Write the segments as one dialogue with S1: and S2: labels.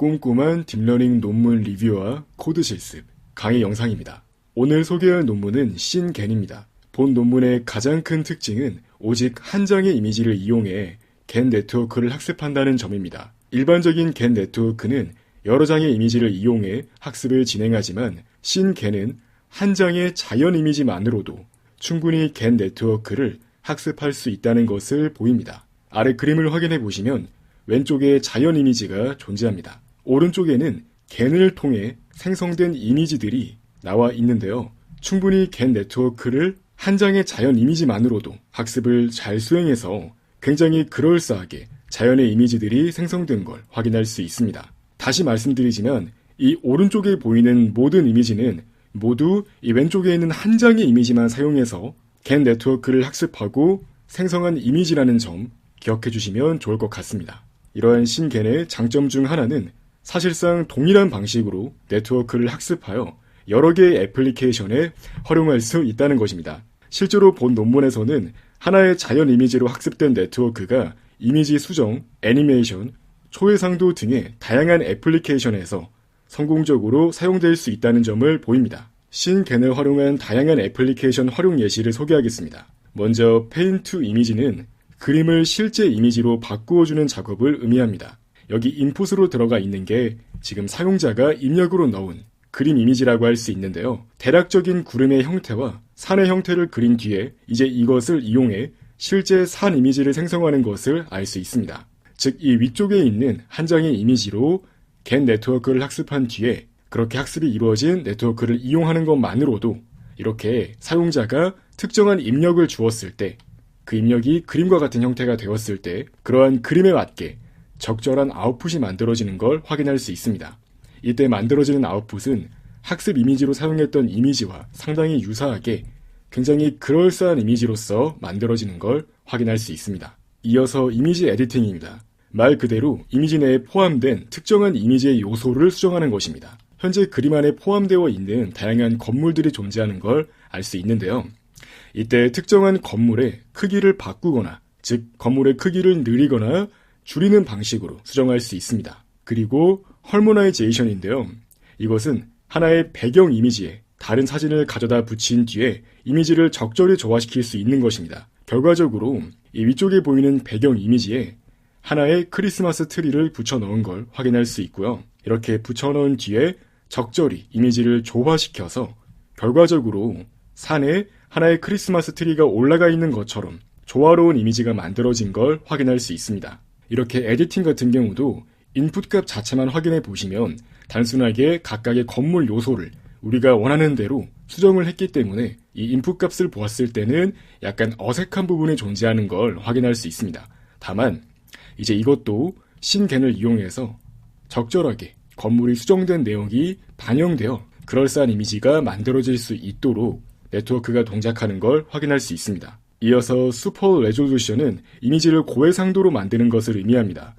S1: 꼼꼼한 딥러닝 논문 리뷰와 코드 실습, 강의 영상입니다. 오늘 소개할 논문은 신겐입니다. 본 논문의 가장 큰 특징은 오직 한 장의 이미지를 이용해 겐 네트워크를 학습한다는 점입니다. 일반적인 겐 네트워크는 여러 장의 이미지를 이용해 학습을 진행하지만 신겐은 한 장의 자연 이미지만으로도 충분히 겐 네트워크를 학습할 수 있다는 것을 보입니다. 아래 그림을 확인해 보시면 왼쪽에 자연 이미지가 존재합니다. 오른쪽에는 겐을 통해 생성된 이미지들이 나와 있는데요. 충분히 겐 네트워크를 한 장의 자연 이미지만으로도 학습을 잘 수행해서 굉장히 그럴싸하게 자연의 이미지들이 생성된 걸 확인할 수 있습니다. 다시 말씀드리지만 이 오른쪽에 보이는 모든 이미지는 모두 이 왼쪽에 있는 한 장의 이미지만 사용해서 겐 네트워크를 학습하고 생성한 이미지라는 점 기억해 주시면 좋을 것 같습니다. 이러한 신겐의 장점 중 하나는 사실상 동일한 방식으로 네트워크를 학습하여 여러 개의 애플리케이션에 활용할 수 있다는 것입니다. 실제로 본 논문에서는 하나의 자연 이미지로 학습된 네트워크가 이미지 수정, 애니메이션, 초해상도 등의 다양한 애플리케이션에서 성공적으로 사용될 수 있다는 점을 보입니다. 신겐을 활용한 다양한 애플리케이션 활용 예시를 소개하겠습니다. 먼저 페인트 이미지는 그림을 실제 이미지로 바꾸어주는 작업을 의미합니다. 여기 인풋으로 들어가 있는 게 지금 사용자가 입력으로 넣은 그림 이미지라고 할 수 있는데요. 대략적인 구름의 형태와 산의 형태를 그린 뒤에 이제 이것을 이용해 실제 산 이미지를 생성하는 것을 알 수 있습니다. 즉, 이 위쪽에 있는 한 장의 이미지로 겐 네트워크를 학습한 뒤에 그렇게 학습이 이루어진 네트워크를 이용하는 것만으로도 이렇게 사용자가 특정한 입력을 주었을 때 그 입력이 그림과 같은 형태가 되었을 때 그러한 그림에 맞게 적절한 아웃풋이 만들어지는 걸 확인할 수 있습니다. 이때 만들어지는 아웃풋은 학습 이미지로 사용했던 이미지와 상당히 유사하게 굉장히 그럴싸한 이미지로서 만들어지는 걸 확인할 수 있습니다. 이어서 이미지 에디팅입니다. 말 그대로 이미지 내에 포함된 특정한 이미지의 요소를 수정하는 것입니다. 현재 그림 안에 포함되어 있는 다양한 건물들이 존재하는 걸 알 수 있는데요. 이때 특정한 건물의 크기를 바꾸거나, 즉 건물의 크기를 늘리거나 줄이는 방식으로 수정할 수 있습니다. 그리고 헐모나이제이션인데요. 이것은 하나의 배경 이미지에 다른 사진을 가져다 붙인 뒤에 이미지를 적절히 조화시킬 수 있는 것입니다. 결과적으로 이 위쪽에 보이는 배경 이미지에 하나의 크리스마스 트리를 붙여 넣은 걸 확인할 수 있고요. 이렇게 붙여 넣은 뒤에 적절히 이미지를 조화시켜서 결과적으로 산에 하나의 크리스마스 트리가 올라가 있는 것처럼 조화로운 이미지가 만들어진 걸 확인할 수 있습니다. 이렇게 에디팅 같은 경우도 인풋 값 자체만 확인해 보시면 단순하게 각각의 건물 요소를 우리가 원하는 대로 수정을 했기 때문에 이 인풋 값을 보았을 때는 약간 어색한 부분이 존재하는 걸 확인할 수 있습니다. 다만 이제 이것도 신겐을 이용해서 적절하게 건물이 수정된 내용이 반영되어 그럴싸한 이미지가 만들어질 수 있도록 네트워크가 동작하는 걸 확인할 수 있습니다. 이어서 슈퍼 레졸루션은 이미지를 고해상도로 만드는 것을 의미합니다.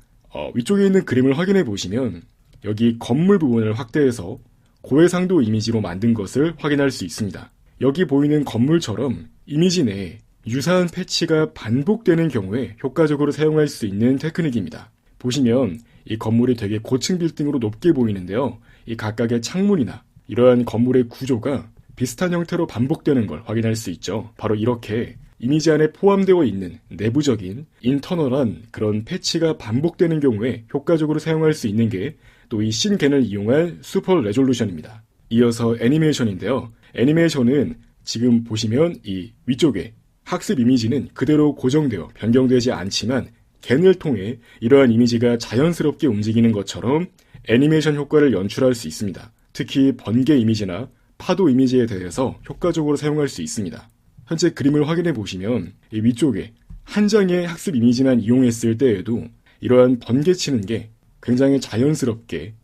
S1: 위쪽에 있는 그림을 확인해 보시면 여기 건물 부분을 확대해서 고해상도 이미지로 만든 것을 확인할 수 있습니다. 여기 보이는 건물처럼 이미지 내에 유사한 패치가 반복되는 경우에 효과적으로 사용할 수 있는 테크닉입니다. 보시면 이 건물이 되게 고층 빌딩으로 높게 보이는데요. 이 각각의 창문이나 이러한 건물의 구조가 비슷한 형태로 반복되는 걸 확인할 수 있죠. 바로 이렇게 이미지 안에 포함되어 있는 내부적인 인터널한 그런 패치가 반복되는 경우에 효과적으로 사용할 수 있는 게 또 이 신겐을 이용한 슈퍼 레졸루션입니다. 이어서 애니메이션인데요. 애니메이션은 지금 보시면 이 위쪽에 학습 이미지는 그대로 고정되어 변경되지 않지만 겐을 통해 이러한 이미지가 자연스럽게 움직이는 것처럼 애니메이션 효과를 연출할 수 있습니다. 특히 번개 이미지나 파도 이미지에 대해서 효과적으로 사용할 수 있습니다. 현재 그림을 확인해 보시면 이 위쪽에 한 장의 학습 이미지만 이용했을 때에도 이러한 번개치는 게 굉장히 자연스럽게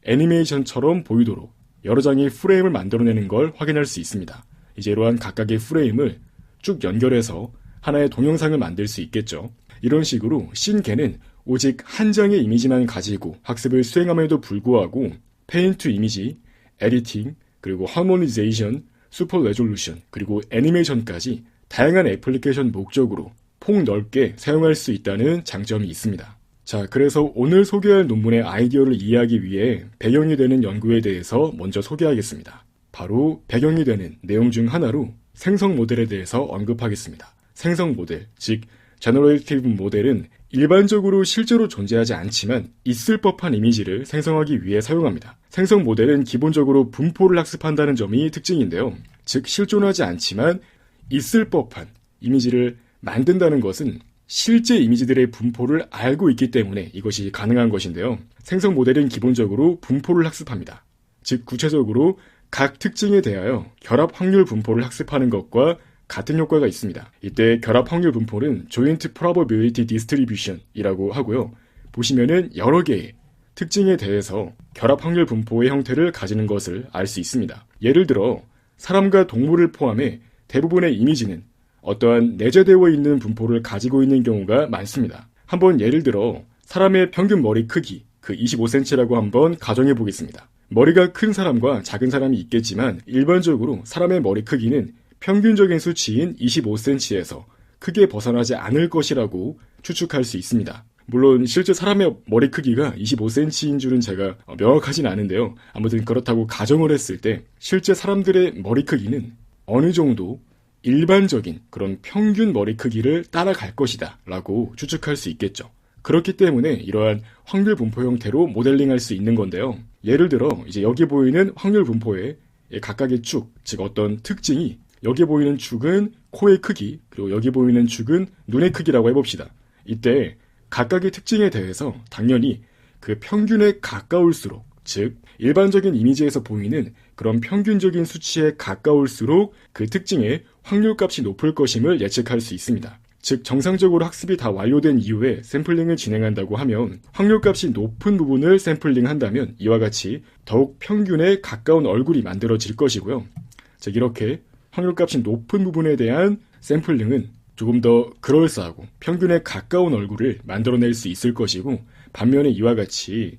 S1: 애니메이션처럼 보이도록 여러 장의 프레임을 만들어내는 걸 확인할 수 있습니다. 이제 이러한 각각의 프레임을 쭉 연결해서 하나의 동영상을 만들 수 있겠죠. 이런 식으로 신겐은 오직 한 장의 이미지만 가지고 학습을 수행함에도 불구하고 페인트 이미지, 에디팅, 그리고 하모니제이션, 슈퍼 레졸루션, 그리고 애니메이션까지 다양한 애플리케이션 목적으로 폭넓게 사용할 수 있다는 장점이 있습니다. 자, 그래서 오늘 소개할 논문의 아이디어를 이해하기 위해 배경이 되는 연구에 대해서 먼저 소개하겠습니다. 바로 배경이 되는 내용 중 하나로 생성 모델에 대해서 언급하겠습니다. 생성 모델, 즉 제너레이티브 모델은 일반적으로 실제로 존재하지 않지만 있을 법한 이미지를 생성하기 위해 사용합니다. 생성 모델은 기본적으로 분포를 학습한다는 점이 특징인데요. 즉 실존하지 않지만 있을 법한 이미지를 만든다는 것은 실제 이미지들의 분포를 알고 있기 때문에 이것이 가능한 것인데요. 생성 모델은 기본적으로 분포를 학습합니다. 즉 구체적으로 각 특징에 대하여 결합 확률 분포를 학습하는 것과 같은 효과가 있습니다. 이때 결합 확률 분포는 Joint Probability Distribution이라고 하고요. 보시면은 여러 개의 특징에 대해서 결합 확률 분포의 형태를 가지는 것을 알 수 있습니다. 예를 들어 사람과 동물을 포함해 대부분의 이미지는 어떠한 내재되어 있는 분포를 가지고 있는 경우가 많습니다. 한번 예를 들어 사람의 평균 머리 크기, 그 25cm라고 한번 가정해 보겠습니다. 머리가 큰 사람과 작은 사람이 있겠지만 일반적으로 사람의 머리 크기는 평균적인 수치인 25cm에서 크게 벗어나지 않을 것이라고 추측할 수 있습니다. 물론 실제 사람의 머리 크기가 25cm인 줄은 제가 명확하진 않은데요. 아무튼 그렇다고 가정을 했을 때 실제 사람들의 머리 크기는 어느 정도 일반적인 그런 평균 머리 크기를 따라갈 것이다 라고 추측할 수 있겠죠. 그렇기 때문에 이러한 확률 분포 형태로 모델링할 수 있는 건데요. 예를 들어 이제 여기 보이는 확률 분포의 각각의 축, 즉 어떤 특징이 여기 보이는 축은 코의 크기, 그리고 여기 보이는 축은 눈의 크기라고 해봅시다. 이때 각각의 특징에 대해서 당연히 그 평균에 가까울수록, 즉 일반적인 이미지에서 보이는 그런 평균적인 수치에 가까울수록 그 특징의 확률값이 높을 것임을 예측할 수 있습니다. 즉 정상적으로 학습이 다 완료된 이후에 샘플링을 진행한다고 하면 확률값이 높은 부분을 샘플링한다면 이와 같이 더욱 평균에 가까운 얼굴이 만들어질 것이고요. 즉 이렇게 확률값이 높은 부분에 대한 샘플링은 조금 더 그럴싸하고 평균에 가까운 얼굴을 만들어낼 수 있을 것이고, 반면에 이와 같이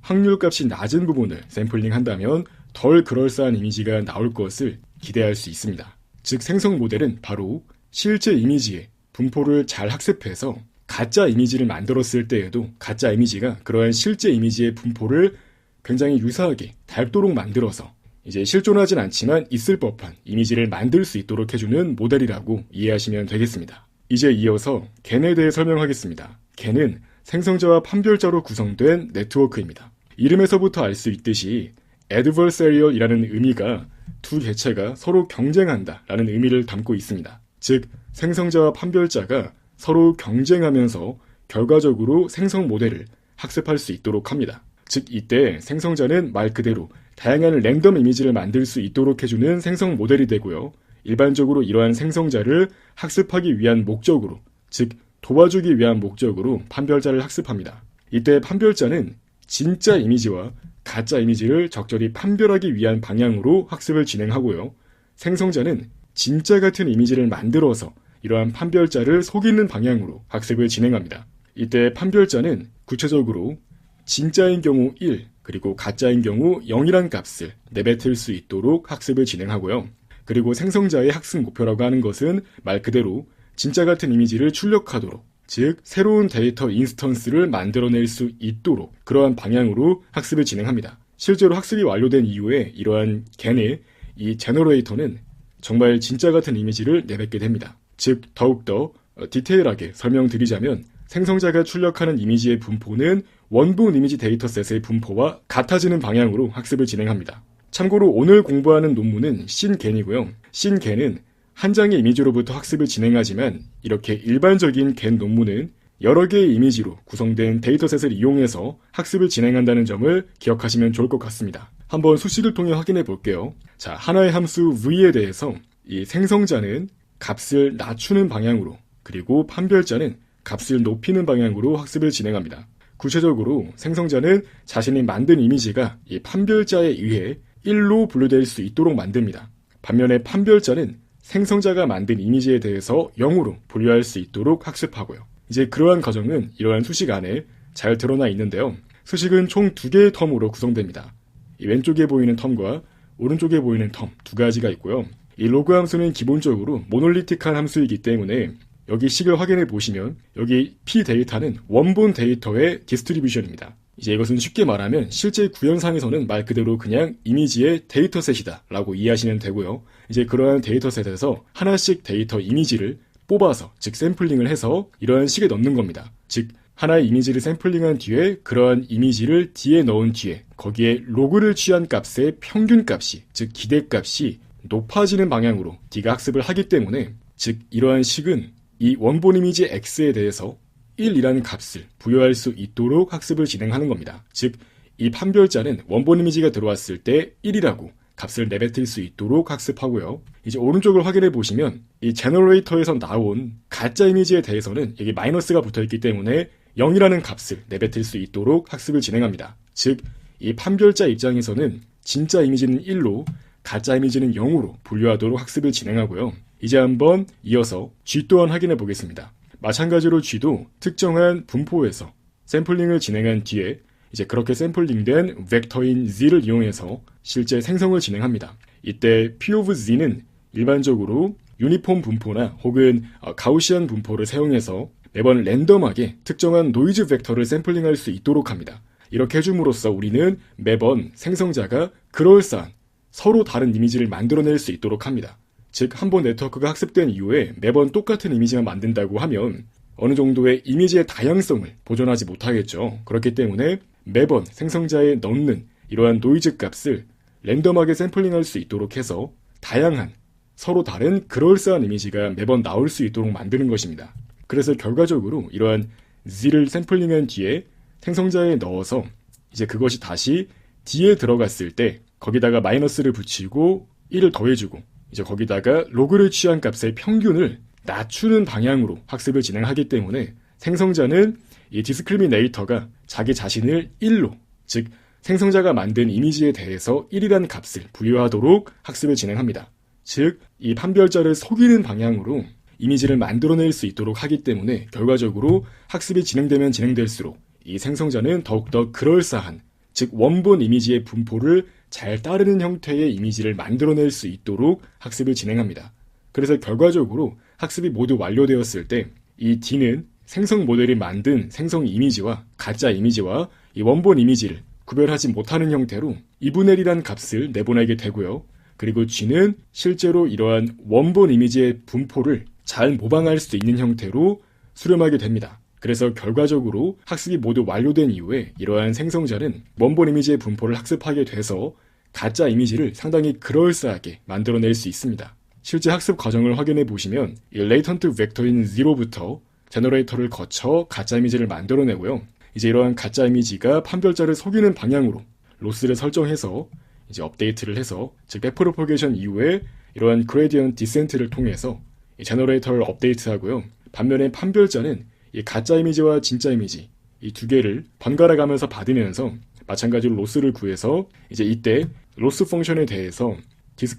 S1: 확률값이 낮은 부분을 샘플링한다면 덜 그럴싸한 이미지가 나올 것을 기대할 수 있습니다. 즉 생성 모델은 바로 실제 이미지의 분포를 잘 학습해서 가짜 이미지를 만들었을 때에도 가짜 이미지가 그러한 실제 이미지의 분포를 굉장히 유사하게 닮도록 만들어서 이제 실존하진 않지만 있을 법한 이미지를 만들 수 있도록 해주는 모델이라고 이해하시면 되겠습니다. 이제 이어서 겐에 대해 설명하겠습니다. 겐은 생성자와 판별자로 구성된 네트워크입니다. 이름에서부터 알 수 있듯이 adversarial이라는 의미가 두 개체가 서로 경쟁한다라는 의미를 담고 있습니다. 즉 생성자와 판별자가 서로 경쟁하면서 결과적으로 생성 모델을 학습할 수 있도록 합니다. 즉 이때 생성자는 말 그대로 다양한 랜덤 이미지를 만들 수 있도록 해주는 생성 모델이 되고요. 일반적으로 이러한 생성자를 학습하기 위한 목적으로, 즉 도와주기 위한 목적으로 판별자를 학습합니다. 이때 판별자는 진짜 이미지와 가짜 이미지를 적절히 판별하기 위한 방향으로 학습을 진행하고요. 생성자는 진짜 같은 이미지를 만들어서 이러한 판별자를 속이는 방향으로 학습을 진행합니다. 이때 판별자는 구체적으로 진짜인 경우 1, 그리고 가짜인 경우 0이란 값을 내뱉을 수 있도록 학습을 진행하고요. 그리고 생성자의 학습 목표라고 하는 것은 말 그대로 진짜 같은 이미지를 출력하도록, 즉 새로운 데이터 인스턴스를 만들어낼 수 있도록 그러한 방향으로 학습을 진행합니다. 실제로 학습이 완료된 이후에 이러한 겐의 이 제너레이터는 정말 진짜 같은 이미지를 내뱉게 됩니다. 즉 더욱더 디테일하게 설명드리자면 생성자가 출력하는 이미지의 분포는 원본 이미지 데이터셋의 분포와 같아지는 방향으로 학습을 진행합니다. 참고로 오늘 공부하는 논문은 신겐이고요. 신겐은 한 장의 이미지로부터 학습을 진행하지만 이렇게 일반적인 겐 논문은 여러 개의 이미지로 구성된 데이터셋을 이용해서 학습을 진행한다는 점을 기억하시면 좋을 것 같습니다. 한번 수식을 통해 확인해 볼게요. 자, 하나의 함수 v에 대해서 이 생성자는 값을 낮추는 방향으로, 그리고 판별자는 값을 높이는 방향으로 학습을 진행합니다. 구체적으로 생성자는 자신이 만든 이미지가 이 판별자에 의해 1로 분류될 수 있도록 만듭니다. 반면에 판별자는 생성자가 만든 이미지에 대해서 0으로 분류할 수 있도록 학습하고요. 이제 그러한 과정은 이러한 수식 안에 잘 드러나 있는데요. 수식은 총 2개의 텀으로 구성됩니다. 이 왼쪽에 보이는 텀과 오른쪽에 보이는 텀 두 가지가 있고요. 이 로그 함수는 기본적으로 모놀리틱한 함수이기 때문에 여기 식을 확인해 보시면 여기 P 데이터는 원본 데이터의 디스트리뷰션입니다. 이제 이것은 쉽게 말하면 실제 구현상에서는 말 그대로 그냥 이미지의 데이터셋이다 라고 이해하시면 되고요. 이제 그러한 데이터셋에서 하나씩 데이터 이미지를 뽑아서, 즉 샘플링을 해서 이러한 식에 넣는 겁니다. 즉 하나의 이미지를 샘플링한 뒤에 그러한 이미지를 D에 넣은 뒤에 거기에 로그를 취한 값의 평균값이, 즉 기대값이 높아지는 방향으로 D가 학습을 하기 때문에, 즉 이러한 식은 이 원본 이미지 X에 대해서 1이라는 값을 부여할 수 있도록 학습을 진행하는 겁니다. 즉 이 판별자는 원본 이미지가 들어왔을 때 1이라고 값을 내뱉을 수 있도록 학습하고요. 이제 오른쪽을 확인해 보시면 이 제너레이터에서 나온 가짜 이미지에 대해서는 여기 마이너스가 붙어있기 때문에 0이라는 값을 내뱉을 수 있도록 학습을 진행합니다. 즉 이 판별자 입장에서는 진짜 이미지는 1로 가짜 이미지는 0으로 분류하도록 학습을 진행하고요. 이제 한번 이어서 G 또한 확인해 보겠습니다. 마찬가지로 G도 특정한 분포에서 샘플링을 진행한 뒤에 이제 그렇게 샘플링된 벡터인 Z를 이용해서 실제 생성을 진행합니다. 이때 P of Z는 일반적으로 유니폼 분포나 혹은 가우시안 분포를 사용해서 매번 랜덤하게 특정한 노이즈 벡터를 샘플링할 수 있도록 합니다. 이렇게 해줌으로써 우리는 매번 생성자가 그럴싸한 서로 다른 이미지를 만들어낼 수 있도록 합니다. 즉, 한 번 네트워크가 학습된 이후에 매번 똑같은 이미지만 만든다고 하면 어느 정도의 이미지의 다양성을 보존하지 못하겠죠. 그렇기 때문에 매번 생성자에 넣는 이러한 노이즈 값을 랜덤하게 샘플링할 수 있도록 해서 다양한 서로 다른 그럴싸한 이미지가 매번 나올 수 있도록 만드는 것입니다. 그래서 결과적으로 이러한 Z를 샘플링한 뒤에 생성자에 넣어서 이제 그것이 다시 D에 들어갔을 때 거기다가 마이너스를 붙이고 1을 더해주고 이제 거기다가 로그를 취한 값의 평균을 낮추는 방향으로 학습을 진행하기 때문에 생성자는 이 디스크리미네이터가 자기 자신을 1로, 즉 생성자가 만든 이미지에 대해서 1이라는 값을 부여하도록 학습을 진행합니다. 즉 이 판별자를 속이는 방향으로 이미지를 만들어낼 수 있도록 하기 때문에 결과적으로 학습이 진행되면 진행될수록 이 생성자는 더욱더 그럴싸한, 즉 원본 이미지의 분포를 잘 따르는 형태의 이미지를 만들어낼 수 있도록 학습을 진행합니다. 그래서 결과적으로 학습이 모두 완료되었을 때 이 D는 생성 모델이 만든 생성 이미지와 가짜 이미지와 이 원본 이미지를 구별하지 못하는 형태로 2분의 1이란 값을 내보내게 되고요. 그리고 G는 실제로 이러한 원본 이미지의 분포를 잘 모방할 수 있는 형태로 수렴하게 됩니다. 그래서 결과적으로 학습이 모두 완료된 이후에 이러한 생성자는 원본 이미지의 분포를 학습하게 돼서 가짜 이미지를 상당히 그럴싸하게 만들어낼 수 있습니다. 실제 학습 과정을 확인해 보시면 이 레이턴트 벡터인 0부터 제너레이터를 거쳐 가짜 이미지를 만들어내고요. 이제 이러한 가짜 이미지가 판별자를 속이는 방향으로 로스를 설정해서 이제 업데이트를 해서 즉 백프로포게이션 이후에 이러한 그레디언 디센트를 통해서 이 제너레이터를 업데이트하고요. 반면에 판별자는 이 가짜 이미지와 진짜 이미지 이 두 개를 번갈아 가면서 받으면서 마찬가지로 로스를 구해서 이제 이때 로스 펑션에 대해서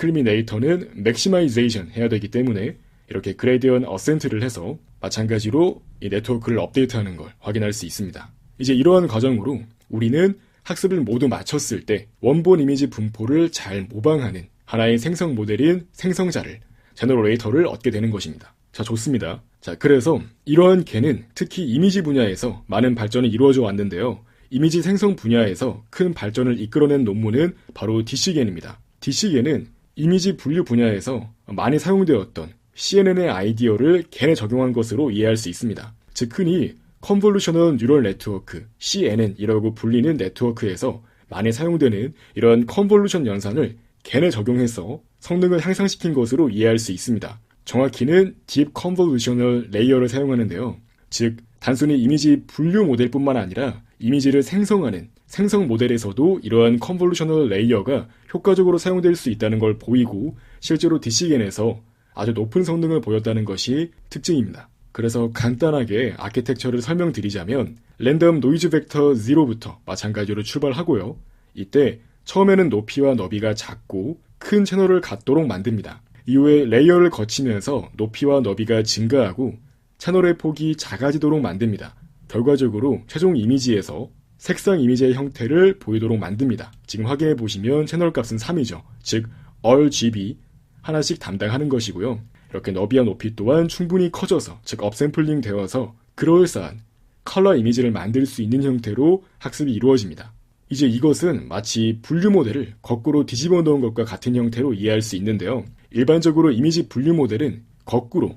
S1: 디스크리미네이터는 맥시마이제이션 해야 되기 때문에 이렇게 그레디언 어센트를 해서 마찬가지로 이 네트워크를 업데이트하는 걸 확인할 수 있습니다. 이제 이러한 과정으로 우리는 학습을 모두 마쳤을 때 원본 이미지 분포를 잘 모방하는 하나의 생성 모델인 생성자를 제너레이터를 얻게 되는 것입니다. 자, 좋습니다. 자, 그래서 이러한 개는 특히 이미지 분야에서 많은 발전이 이루어져 왔는데요. 이미지 생성 분야에서 큰 발전을 이끌어낸 논문은 바로 DC겐입니다. DC겐은 이미지 분류 분야에서 많이 사용되었던 CNN의 아이디어를 겐에 적용한 것으로 이해할 수 있습니다. 즉 흔히 컨볼루셔널 뉴럴 네트워크, CNN이라고 불리는 네트워크에서 많이 사용되는 이런 컨볼루션 연산을 겐에 적용해서 성능을 향상시킨 것으로 이해할 수 있습니다. 정확히는 딥 컨볼루셔널 레이어를 사용하는데요. 즉 단순히 이미지 분류 모델뿐만 아니라 이미지를 생성하는 생성 모델에서도 이러한 컨볼루셔널 레이어가 효과적으로 사용될 수 있다는 걸 보이고 실제로 DC겐에서 아주 높은 성능을 보였다는 것이 특징입니다. 그래서 간단하게 아키텍처를 설명드리자면 랜덤 노이즈 벡터 0부터 마찬가지로 출발하고요. 이때 처음에는 높이와 너비가 작고 큰 채널을 갖도록 만듭니다. 이후에 레이어를 거치면서 높이와 너비가 증가하고 채널의 폭이 작아지도록 만듭니다. 결과적으로 최종 이미지에서 색상 이미지의 형태를 보이도록 만듭니다. 지금 확인해 보시면 채널 값은 3이죠. 즉 RGB 하나씩 담당하는 것이고요. 이렇게 너비와 높이 또한 충분히 커져서, 즉 업샘플링 되어서 그럴싸한 컬러 이미지를 만들 수 있는 형태로 학습이 이루어집니다. 이제 이것은 마치 분류 모델을 거꾸로 뒤집어 놓은 것과 같은 형태로 이해할 수 있는데요. 일반적으로 이미지 분류 모델은 거꾸로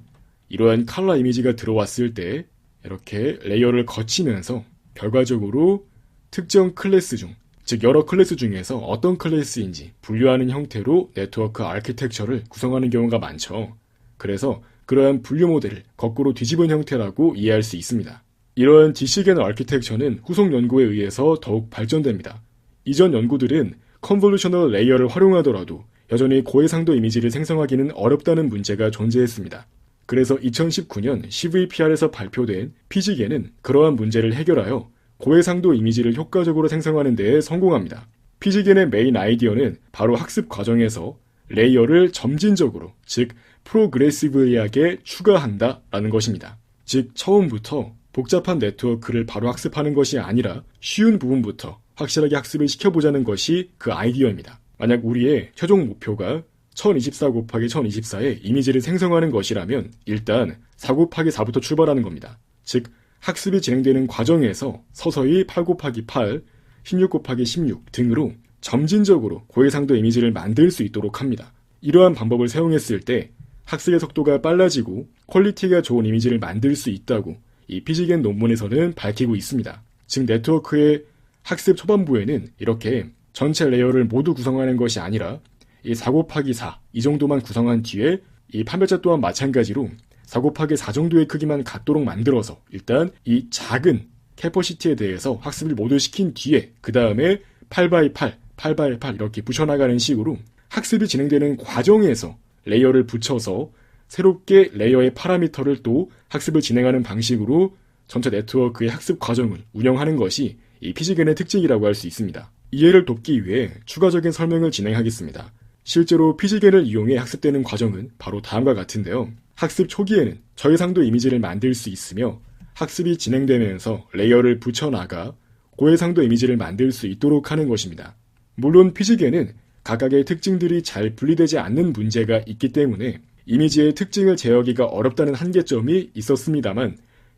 S1: 이러한 컬러 이미지가 들어왔을 때 이렇게 레이어를 거치면서 결과적으로 특정 클래스 중, 즉 여러 클래스 중에서 어떤 클래스인지 분류하는 형태로 네트워크 아키텍처를 구성하는 경우가 많죠. 그래서 그러한 분류 모델을 거꾸로 뒤집은 형태라고 이해할 수 있습니다. 이러한 디시겐 아키텍처는 후속 연구에 의해서 더욱 발전됩니다. 이전 연구들은 컨볼루셔널 레이어를 활용하더라도 여전히 고해상도 이미지를 생성하기는 어렵다는 문제가 존재했습니다. 그래서 2019년 CVPR에서 발표된 피지겐은 그러한 문제를 해결하여 고해상도 이미지를 효과적으로 생성하는 데에 성공합니다. 피지겐의 메인 아이디어는 바로 학습 과정에서 레이어를 점진적으로, 즉 프로그레시브하게 추가한다라는 것입니다. 즉 처음부터 복잡한 네트워크를 바로 학습하는 것이 아니라 쉬운 부분부터 확실하게 학습을 시켜보자는 것이 그 아이디어입니다. 만약 우리의 최종 목표가 1024 곱하기 1024의 이미지를 생성하는 것이라면 일단 4 곱하기 4부터 출발하는 겁니다. 즉 학습이 진행되는 과정에서 서서히 8 곱하기 8, 16 곱하기 16 등으로 점진적으로 고해상도 이미지를 만들 수 있도록 합니다. 이러한 방법을 사용했을 때 학습의 속도가 빨라지고 퀄리티가 좋은 이미지를 만들 수 있다고 이 피지겐 논문에서는 밝히고 있습니다. 즉 네트워크의 학습 초반부에는 이렇게 전체 레이어를 모두 구성하는 것이 아니라 이 4 곱하기 4 이 정도만 구성한 뒤에 이 판별자 또한 마찬가지로 4 곱하기 4 정도의 크기만 갖도록 만들어서 일단 이 작은 캐퍼시티에 대해서 학습을 모두 시킨 뒤에 그 다음에 8x8, 8x8 이렇게 붙여나가는 식으로 학습이 진행되는 과정에서 레이어를 붙여서 새롭게 레이어의 파라미터를 또 학습을 진행하는 방식으로 전체 네트워크의 학습 과정을 운영하는 것이 이 피지겐의 특징이라고 할 수 있습니다. 이해를 돕기 위해 추가적인 설명을 진행하겠습니다. 실제로 피지겐을 이용해 학습되는 과정은 바로 다음과 같은데요. 학습 초기에는 저해상도 이미지를 만들 수 있으며 학습이 진행되면서 레이어를 붙여나가 고해상도 이미지를 만들 수 있도록 하는 것입니다. 물론 피지겐은 각각의 특징들이 잘 분리되지 않는 문제가 있기 때문에 이미지의 특징을 제어하기가 어렵다는 한계점이 있었습니다만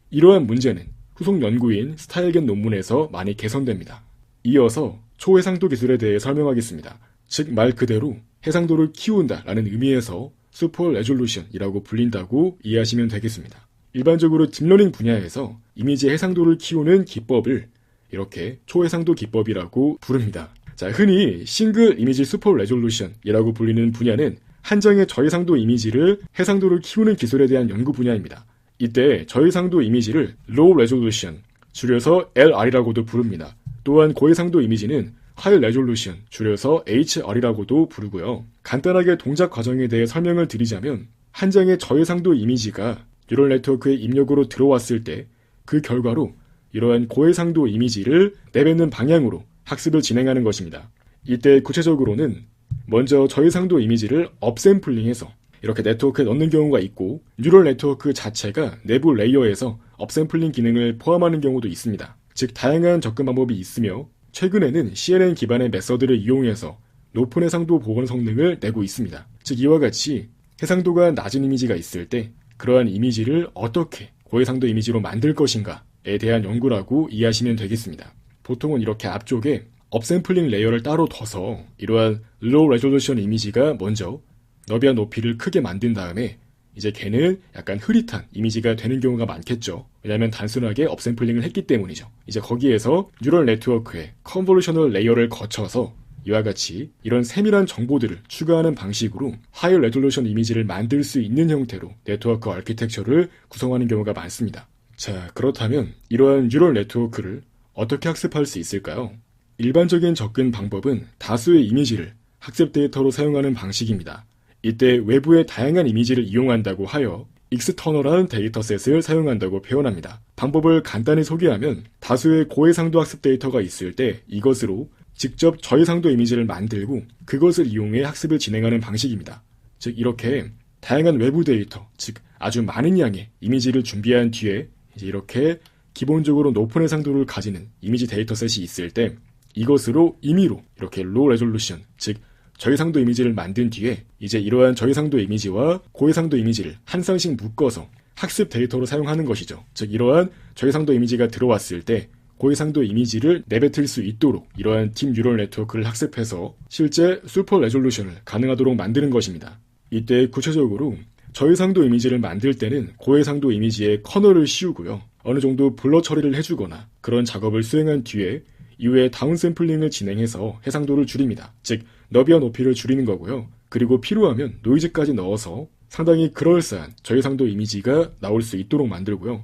S1: 이러한 문제는 후속 연구인 스타일겐 논문에서 많이 개선됩니다. 이어서 초해상도 기술에 대해 설명하겠습니다. 즉 말 그대로 해상도를 키운다라는 의미에서 슈퍼 레졸루션이라고 불린다고 이해하시면 되겠습니다. 일반적으로 딥러닝 분야에서 이미지의 해상도를 키우는 기법을 이렇게 초해상도 기법이라고 부릅니다. 자, 흔히 싱글 이미지 슈퍼 레졸루션이라고 불리는 분야는 한정의 저해상도 이미지를 해상도를 키우는 기술에 대한 연구 분야입니다. 이때 저해상도 이미지를 로우 레졸루션, 줄여서 LR이라고도 부릅니다. 또한 고해상도 이미지는 하이 레졸루션, 줄여서 HR이라고도 부르고요. 간단하게 동작 과정에 대해 설명을 드리자면 한 장의 저해상도 이미지가 뉴럴 네트워크의 입력으로 들어왔을 때 그 결과로 이러한 고해상도 이미지를 내뱉는 방향으로 학습을 진행하는 것입니다. 이때 구체적으로는 먼저 저해상도 이미지를 업샘플링해서 이렇게 네트워크에 넣는 경우가 있고 뉴럴 네트워크 자체가 내부 레이어에서 업샘플링 기능을 포함하는 경우도 있습니다. 즉 다양한 접근 방법이 있으며 최근에는 CNN 기반의 메서드를 이용해서 높은 해상도 복원 성능을 내고 있습니다. 즉 이와 같이 해상도가 낮은 이미지가 있을 때 그러한 이미지를 어떻게 고해상도 이미지로 만들 것인가에 대한 연구라고 이해하시면 되겠습니다. 보통은 이렇게 앞쪽에 업샘플링 레이어를 따로 둬서 이러한 로우 레졸루션 이미지가 먼저 너비와 높이를 크게 만든 다음에 이제 걔는 약간 흐릿한 이미지가 되는 경우가 많겠죠. 왜냐하면 단순하게 업샘플링을 했기 때문이죠. 이제 거기에서 뉴럴 네트워크의 컨볼루셔널 레이어를 거쳐서 이와 같이 이런 세밀한 정보들을 추가하는 방식으로 하이 레졸루션 이미지를 만들 수 있는 형태로 네트워크 아키텍처를 구성하는 경우가 많습니다. 자, 그렇다면 이러한 뉴럴 네트워크를 어떻게 학습할 수 있을까요? 일반적인 접근 방법은 다수의 이미지를 학습 데이터로 사용하는 방식입니다. 이때 외부의 다양한 이미지를 이용한다고 하여 익스터널한 데이터셋을 사용한다고 표현합니다. 방법을 간단히 소개하면 다수의 고해상도 학습 데이터가 있을 때 이것으로 직접 저해상도 이미지를 만들고 그것을 이용해 학습을 진행하는 방식입니다. 즉 이렇게 다양한 외부 데이터, 즉 아주 많은 양의 이미지를 준비한 뒤에 이제 이렇게 기본적으로 높은 해상도를 가지는 이미지 데이터셋이 있을 때 이것으로 임의로 이렇게 로우 레졸루션, 즉 저해상도 이미지를 만든 뒤에 이제 이러한 저해상도 이미지와 고해상도 이미지를 한 쌍씩 묶어서 학습 데이터로 사용하는 것이죠. 즉 이러한 저해상도 이미지가 들어왔을 때 고해상도 이미지를 내뱉을 수 있도록 이러한 딥 뉴럴 네트워크를 학습해서 실제 슈퍼 레졸루션을 가능하도록 만드는 것입니다. 이때 구체적으로 저해상도 이미지를 만들 때는 고해상도 이미지에 커널을 씌우고요. 어느 정도 블러 처리를 해주거나 그런 작업을 수행한 뒤에 이후에 다운샘플링을 진행해서 해상도를 줄입니다. 즉 너비와 높이를 줄이는 거고요. 그리고 필요하면 노이즈까지 넣어서 상당히 그럴싸한 저해상도 이미지가 나올 수 있도록 만들고요.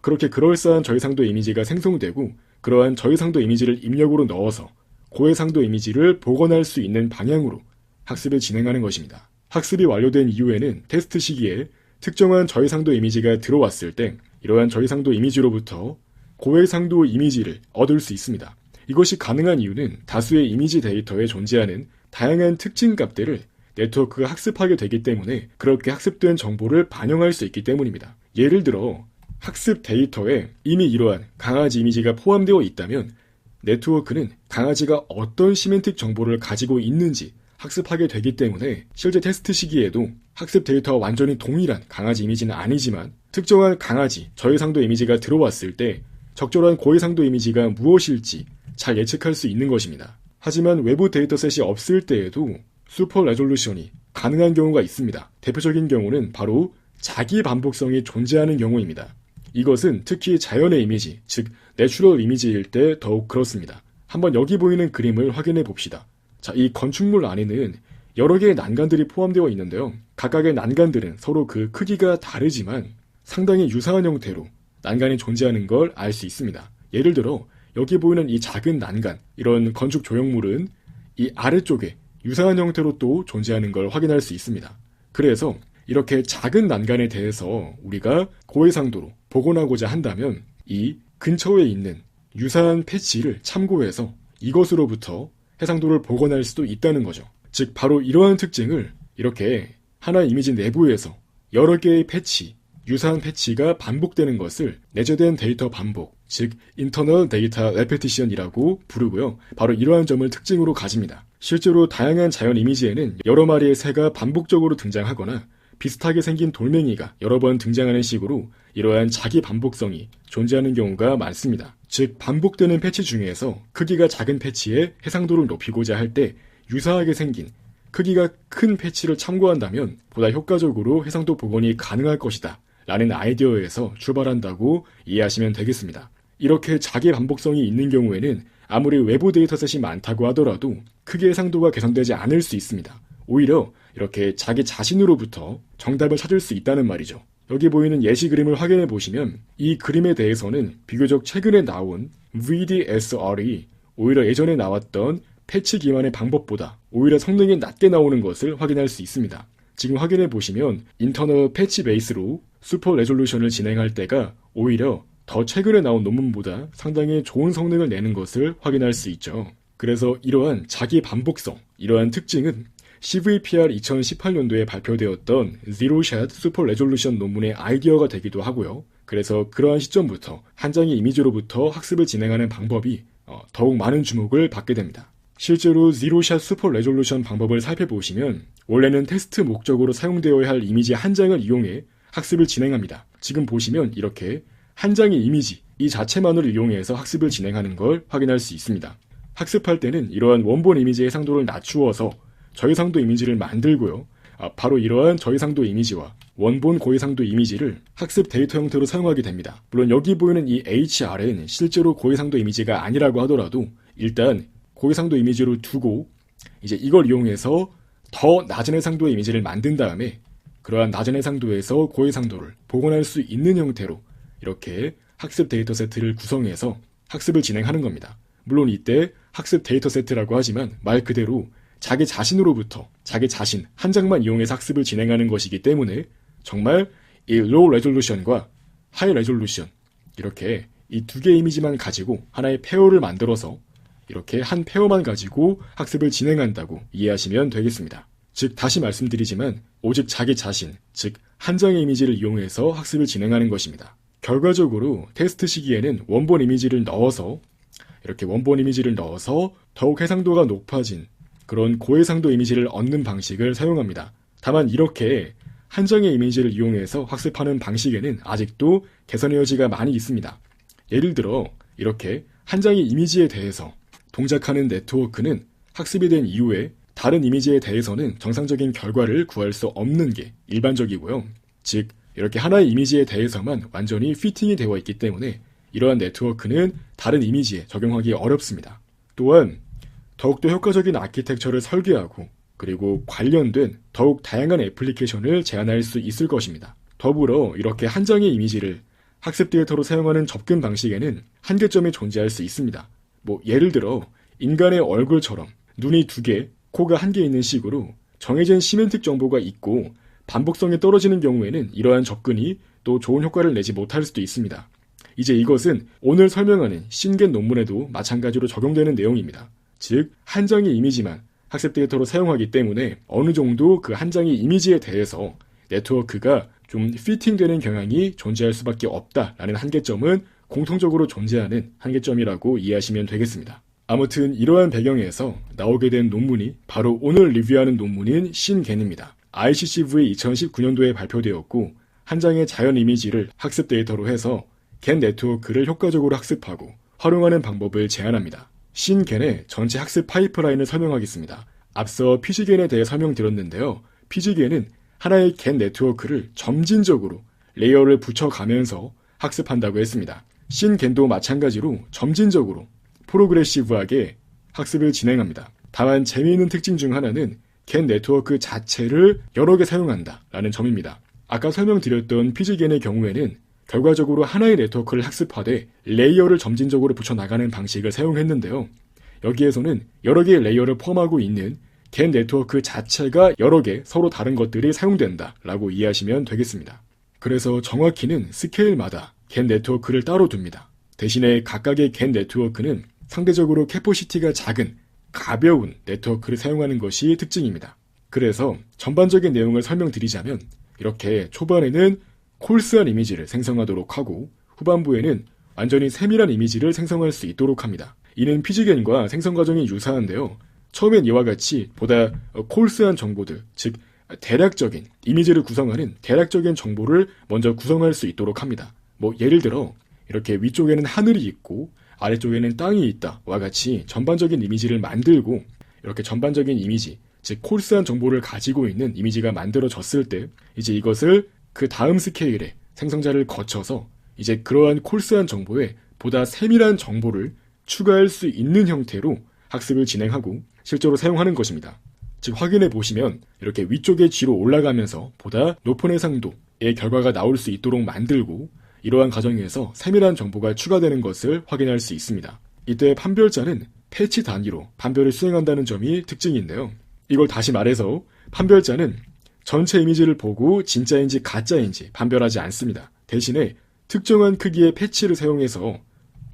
S1: 그렇게 그럴싸한 저해상도 이미지가 생성되고 그러한 저해상도 이미지를 입력으로 넣어서 고해상도 이미지를 복원할 수 있는 방향으로 학습을 진행하는 것입니다. 학습이 완료된 이후에는 테스트 시기에 특정한 저해상도 이미지가 들어왔을 때 이러한 저해상도 이미지로부터 고해상도 이미지를 얻을 수 있습니다. 이것이 가능한 이유는 다수의 이미지 데이터에 존재하는 다양한 특징 값들을 네트워크가 학습하게 되기 때문에 그렇게 학습된 정보를 반영할 수 있기 때문입니다. 예를 들어 학습 데이터에 이미 이러한 강아지 이미지가 포함되어 있다면 네트워크는 강아지가 어떤 시멘틱 정보를 가지고 있는지 학습하게 되기 때문에 실제 테스트 시기에도 학습 데이터와 완전히 동일한 강아지 이미지는 아니지만 특정한 강아지 저해상도 이미지가 들어왔을 때 적절한 고해상도 이미지가 무엇일지 잘 예측할 수 있는 것입니다. 하지만 외부 데이터셋이 없을 때에도 슈퍼 레졸루션이 가능한 경우가 있습니다. 대표적인 경우는 바로 자기 반복성이 존재하는 경우입니다. 이것은 특히 자연의 이미지, 즉 내추럴 이미지일 때 더욱 그렇습니다. 한번 여기 보이는 그림을 확인해 봅시다. 자, 이 건축물 안에는 여러 개의 난간들이 포함되어 있는데요. 각각의 난간들은 서로 그 크기가 다르지만 상당히 유사한 형태로 난간이 존재하는 걸 알 수 있습니다. 예를 들어 여기 보이는 이 작은 난간, 이런 건축 조형물은 이 아래쪽에 유사한 형태로 또 존재하는 걸 확인할 수 있습니다. 그래서 이렇게 작은 난간에 대해서 우리가 고해상도로 복원하고자 한다면 이 근처에 있는 유사한 패치를 참고해서 이것으로부터 해상도를 복원할 수도 있다는 거죠. 즉 바로 이러한 특징을 이렇게 하나의 이미지 내부에서 여러 개의 패치, 유사한 패치가 반복되는 것을 내재된 데이터 반복, 즉 Internal Data Repetition이라고 부르고요. 바로 이러한 점을 특징으로 가집니다. 실제로 다양한 자연 이미지에는 여러 마리의 새가 반복적으로 등장하거나 비슷하게 생긴 돌멩이가 여러 번 등장하는 식으로 이러한 자기 반복성이 존재하는 경우가 많습니다. 즉 반복되는 패치 중에서 크기가 작은 패치의 해상도를 높이고자 할 때 유사하게 생긴 크기가 큰 패치를 참고한다면 보다 효과적으로 해상도 복원이 가능할 것이다 라는 아이디어에서 출발한다고 이해하시면 되겠습니다. 이렇게 자기 반복성이 있는 경우에는 아무리 외부 데이터셋이 많다고 하더라도 크게 해상도가 개선되지 않을 수 있습니다. 오히려 이렇게 자기 자신으로부터 정답을 찾을 수 있다는 말이죠. 여기 보이는 예시 그림을 확인해 보시면 이 그림에 대해서는 비교적 최근에 나온 VDSR이 오히려 예전에 나왔던 패치 기반의 방법보다 오히려 성능이 낮게 나오는 것을 확인할 수 있습니다. 지금 확인해 보시면 인터널 패치 베이스로 슈퍼 레졸루션을 진행할 때가 오히려 더 최근에 나온 논문보다 상당히 좋은 성능을 내는 것을 확인할 수 있죠. 그래서 이러한 자기 반복성, 이러한 특징은 CVPR 2018년도에 발표되었던 제로샷 슈퍼 레졸루션 논문의 아이디어가 되기도 하고요. 그래서 그러한 시점부터 한 장의 이미지로부터 학습을 진행하는 방법이 더욱 많은 주목을 받게 됩니다. 실제로 제로샷 슈퍼 레졸루션 방법을 살펴보시면 원래는 테스트 목적으로 사용되어야 할 이미지 한 장을 이용해 학습을 진행합니다. 지금 보시면 이렇게 한 장의 이미지, 이 자체만을 이용해서 학습을 진행하는 걸 확인할 수 있습니다. 학습할 때는 이러한 원본 이미지의 해상도를 낮추어서 저해상도 이미지를 만들고요. 바로 이러한 저해상도 이미지와 원본 고해상도 이미지를 학습 데이터 형태로 사용하게 됩니다. 물론 여기 보이는 이 HR은 실제로 고해상도 이미지가 아니라고 하더라도 일단 고해상도 이미지로 두고 이제 이걸 이용해서 더 낮은 해상도의 이미지를 만든 다음에 그러한 낮은 해상도에서 고해상도를 복원할 수 있는 형태로 이렇게 학습 데이터 세트를 구성해서 학습을 진행하는 겁니다. 물론 이때 학습 데이터 세트라고 하지만 말 그대로 자기 자신으로부터 자기 자신 한 장만 이용해서 학습을 진행하는 것이기 때문에 정말 이 로우 레졸루션과 하이 레졸루션 이렇게 이 두 개의 이미지만 가지고 하나의 페어를 만들어서 이렇게 한 페어만 가지고 학습을 진행한다고 이해하시면 되겠습니다. 즉 다시 말씀드리지만 오직 자기 자신, 즉 한 장의 이미지를 이용해서 학습을 진행하는 것입니다. 결과적으로 테스트 시기에는 원본 이미지를 넣어서 이렇게 원본 이미지를 넣어서 더욱 해상도가 높아진 그런 고해상도 이미지를 얻는 방식을 사용합니다. 다만 이렇게 한 장의 이미지를 이용해서 학습하는 방식에는 아직도 개선의 여지가 많이 있습니다. 예를 들어 이렇게 한 장의 이미지에 대해서 동작하는 네트워크는 학습이 된 이후에 다른 이미지에 대해서는 정상적인 결과를 구할 수 없는 게 일반적이고요. 즉 이렇게 하나의 이미지에 대해서만 완전히 피팅이 되어 있기 때문에 이러한 네트워크는 다른 이미지에 적용하기 어렵습니다. 또한 더욱더 효과적인 아키텍처를 설계하고 그리고 관련된 더욱 다양한 애플리케이션을 제안할 수 있을 것입니다. 더불어 이렇게 한 장의 이미지를 학습 데이터로 사용하는 접근 방식에는 한계점이 존재할 수 있습니다. 예를 들어 인간의 얼굴처럼 눈이 2개, 코가 1개 있는 식으로 정해진 시멘틱 정보가 있고 반복성이 떨어지는 경우에는 이러한 접근이 또 좋은 효과를 내지 못할 수도 있습니다. 이제 이것은 오늘 설명하는 신겐 논문에도 마찬가지로 적용되는 내용입니다. 즉, 한 장의 이미지만 학습 데이터로 사용하기 때문에 어느 정도 그 한 장의 이미지에 대해서 네트워크가 좀 피팅되는 경향이 존재할 수밖에 없다라는 한계점은 공통적으로 존재하는 한계점이라고 이해하시면 되겠습니다. 아무튼 이러한 배경에서 나오게 된 논문이 바로 오늘 리뷰하는 논문인 신겐입니다. ICCV 2019년도에 발표되었고 한 장의 자연 이미지를 학습 데이터로 해서 겐 네트워크를 효과적으로 학습하고 활용하는 방법을 제안합니다. 신겐의 전체 학습 파이프라인을 설명하겠습니다. 앞서 피지겐에 대해 설명드렸는데요. 피지겐은 하나의 겐 네트워크를 점진적으로 레이어를 붙여가면서 학습한다고 했습니다. 신겐도 마찬가지로 점진적으로 프로그레시브하게 학습을 진행합니다. 다만 재미있는 특징 중 하나는 겐 네트워크 자체를 여러 개 사용한다라는 점입니다. 아까 설명드렸던 피지겐의 경우에는 결과적으로 하나의 네트워크를 학습하되 레이어를 점진적으로 붙여나가는 방식을 사용했는데요. 여기에서는 여러 개의 레이어를 포함하고 있는 겐 네트워크 자체가 여러 개 서로 다른 것들이 사용된다라고 이해하시면 되겠습니다. 그래서 정확히는 스케일마다 겐 네트워크를 따로 둡니다. 대신에 각각의 겐 네트워크는 상대적으로 캐퍼시티가 작은 가벼운 네트워크를 사용하는 것이 특징입니다. 그래서 전반적인 내용을 설명드리자면 이렇게 초반에는 콜스한 이미지를 생성하도록 하고 후반부에는 완전히 세밀한 이미지를 생성할 수 있도록 합니다. 이는 피지겐과 생성 과정이 유사한데요. 처음엔 이와 같이 보다 콜스한 정보들, 즉 대략적인 이미지를 구성하는 대략적인 정보를 먼저 구성할 수 있도록 합니다. 예를 들어 이렇게 위쪽에는 하늘이 있고 아래쪽에는 땅이 있다와 같이 전반적인 이미지를 만들고 이렇게 전반적인 이미지, 즉 콜스한 정보를 가지고 있는 이미지가 만들어졌을 때 이제 이것을 그 다음 스케일의 생성자를 거쳐서 이제 그러한 콜스한 정보에 보다 세밀한 정보를 추가할 수 있는 형태로 학습을 진행하고 실제로 사용하는 것입니다. 즉 확인해 보시면 이렇게 위쪽에 뒤로 올라가면서 보다 높은 해상도의 결과가 나올 수 있도록 만들고 이러한 과정에서 세밀한 정보가 추가되는 것을 확인할 수 있습니다. 이때 판별자는 패치 단위로 판별을 수행한다는 점이 특징인데요. 이걸 다시 말해서 판별자는 전체 이미지를 보고 진짜인지 가짜인지 판별하지 않습니다. 대신에 특정한 크기의 패치를 사용해서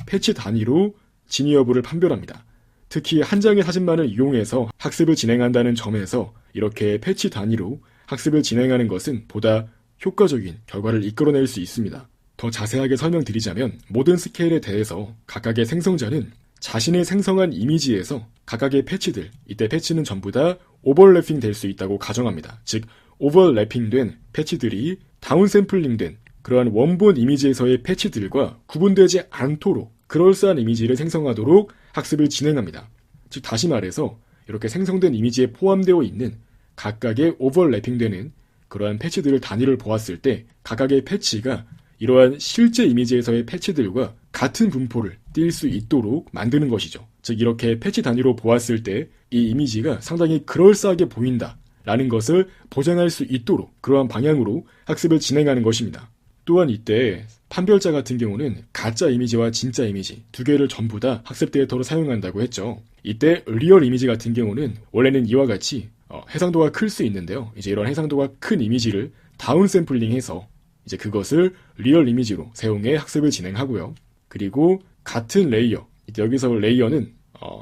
S1: 패치 단위로 진위 여부를 판별합니다. 특히 한 장의 사진만을 이용해서 학습을 진행한다는 점에서 이렇게 패치 단위로 학습을 진행하는 것은 보다 효과적인 결과를 이끌어낼 수 있습니다. 더 자세하게 설명드리자면 모든 스케일에 대해서 각각의 생성자는 자신의 생성한 이미지에서 각각의 패치들, 이때 패치는 전부 다 오버래핑 될 수 있다고 가정합니다. 즉 오버래핑된 패치들이 다운샘플링된 그러한 원본 이미지에서의 패치들과 구분되지 않도록 그럴싸한 이미지를 생성하도록 학습을 진행합니다. 즉 다시 말해서 이렇게 생성된 이미지에 포함되어 있는 각각의 오버래핑되는 그러한 패치들을 단위를 보았을 때 각각의 패치가 이러한 실제 이미지에서의 패치들과 같은 분포를 띌 수 있도록 만드는 것이죠. 즉 이렇게 패치 단위로 보았을 때 이 이미지가 상당히 그럴싸하게 보인다라는 것을 보장할 수 있도록 그러한 방향으로 학습을 진행하는 것입니다. 또한 이때 판별자 같은 경우는 가짜 이미지와 진짜 이미지 두 개를 전부 다 학습 데이터로 사용한다고 했죠. 이때 리얼 이미지 같은 경우는 원래는 이와 같이 해상도가 클 수 있는데요. 이제 이런 해상도가 큰 이미지를 다운 샘플링해서 이제 그것을 리얼 이미지로 사용해 학습을 진행하고요. 그리고 같은 레이어, 여기서 레이어는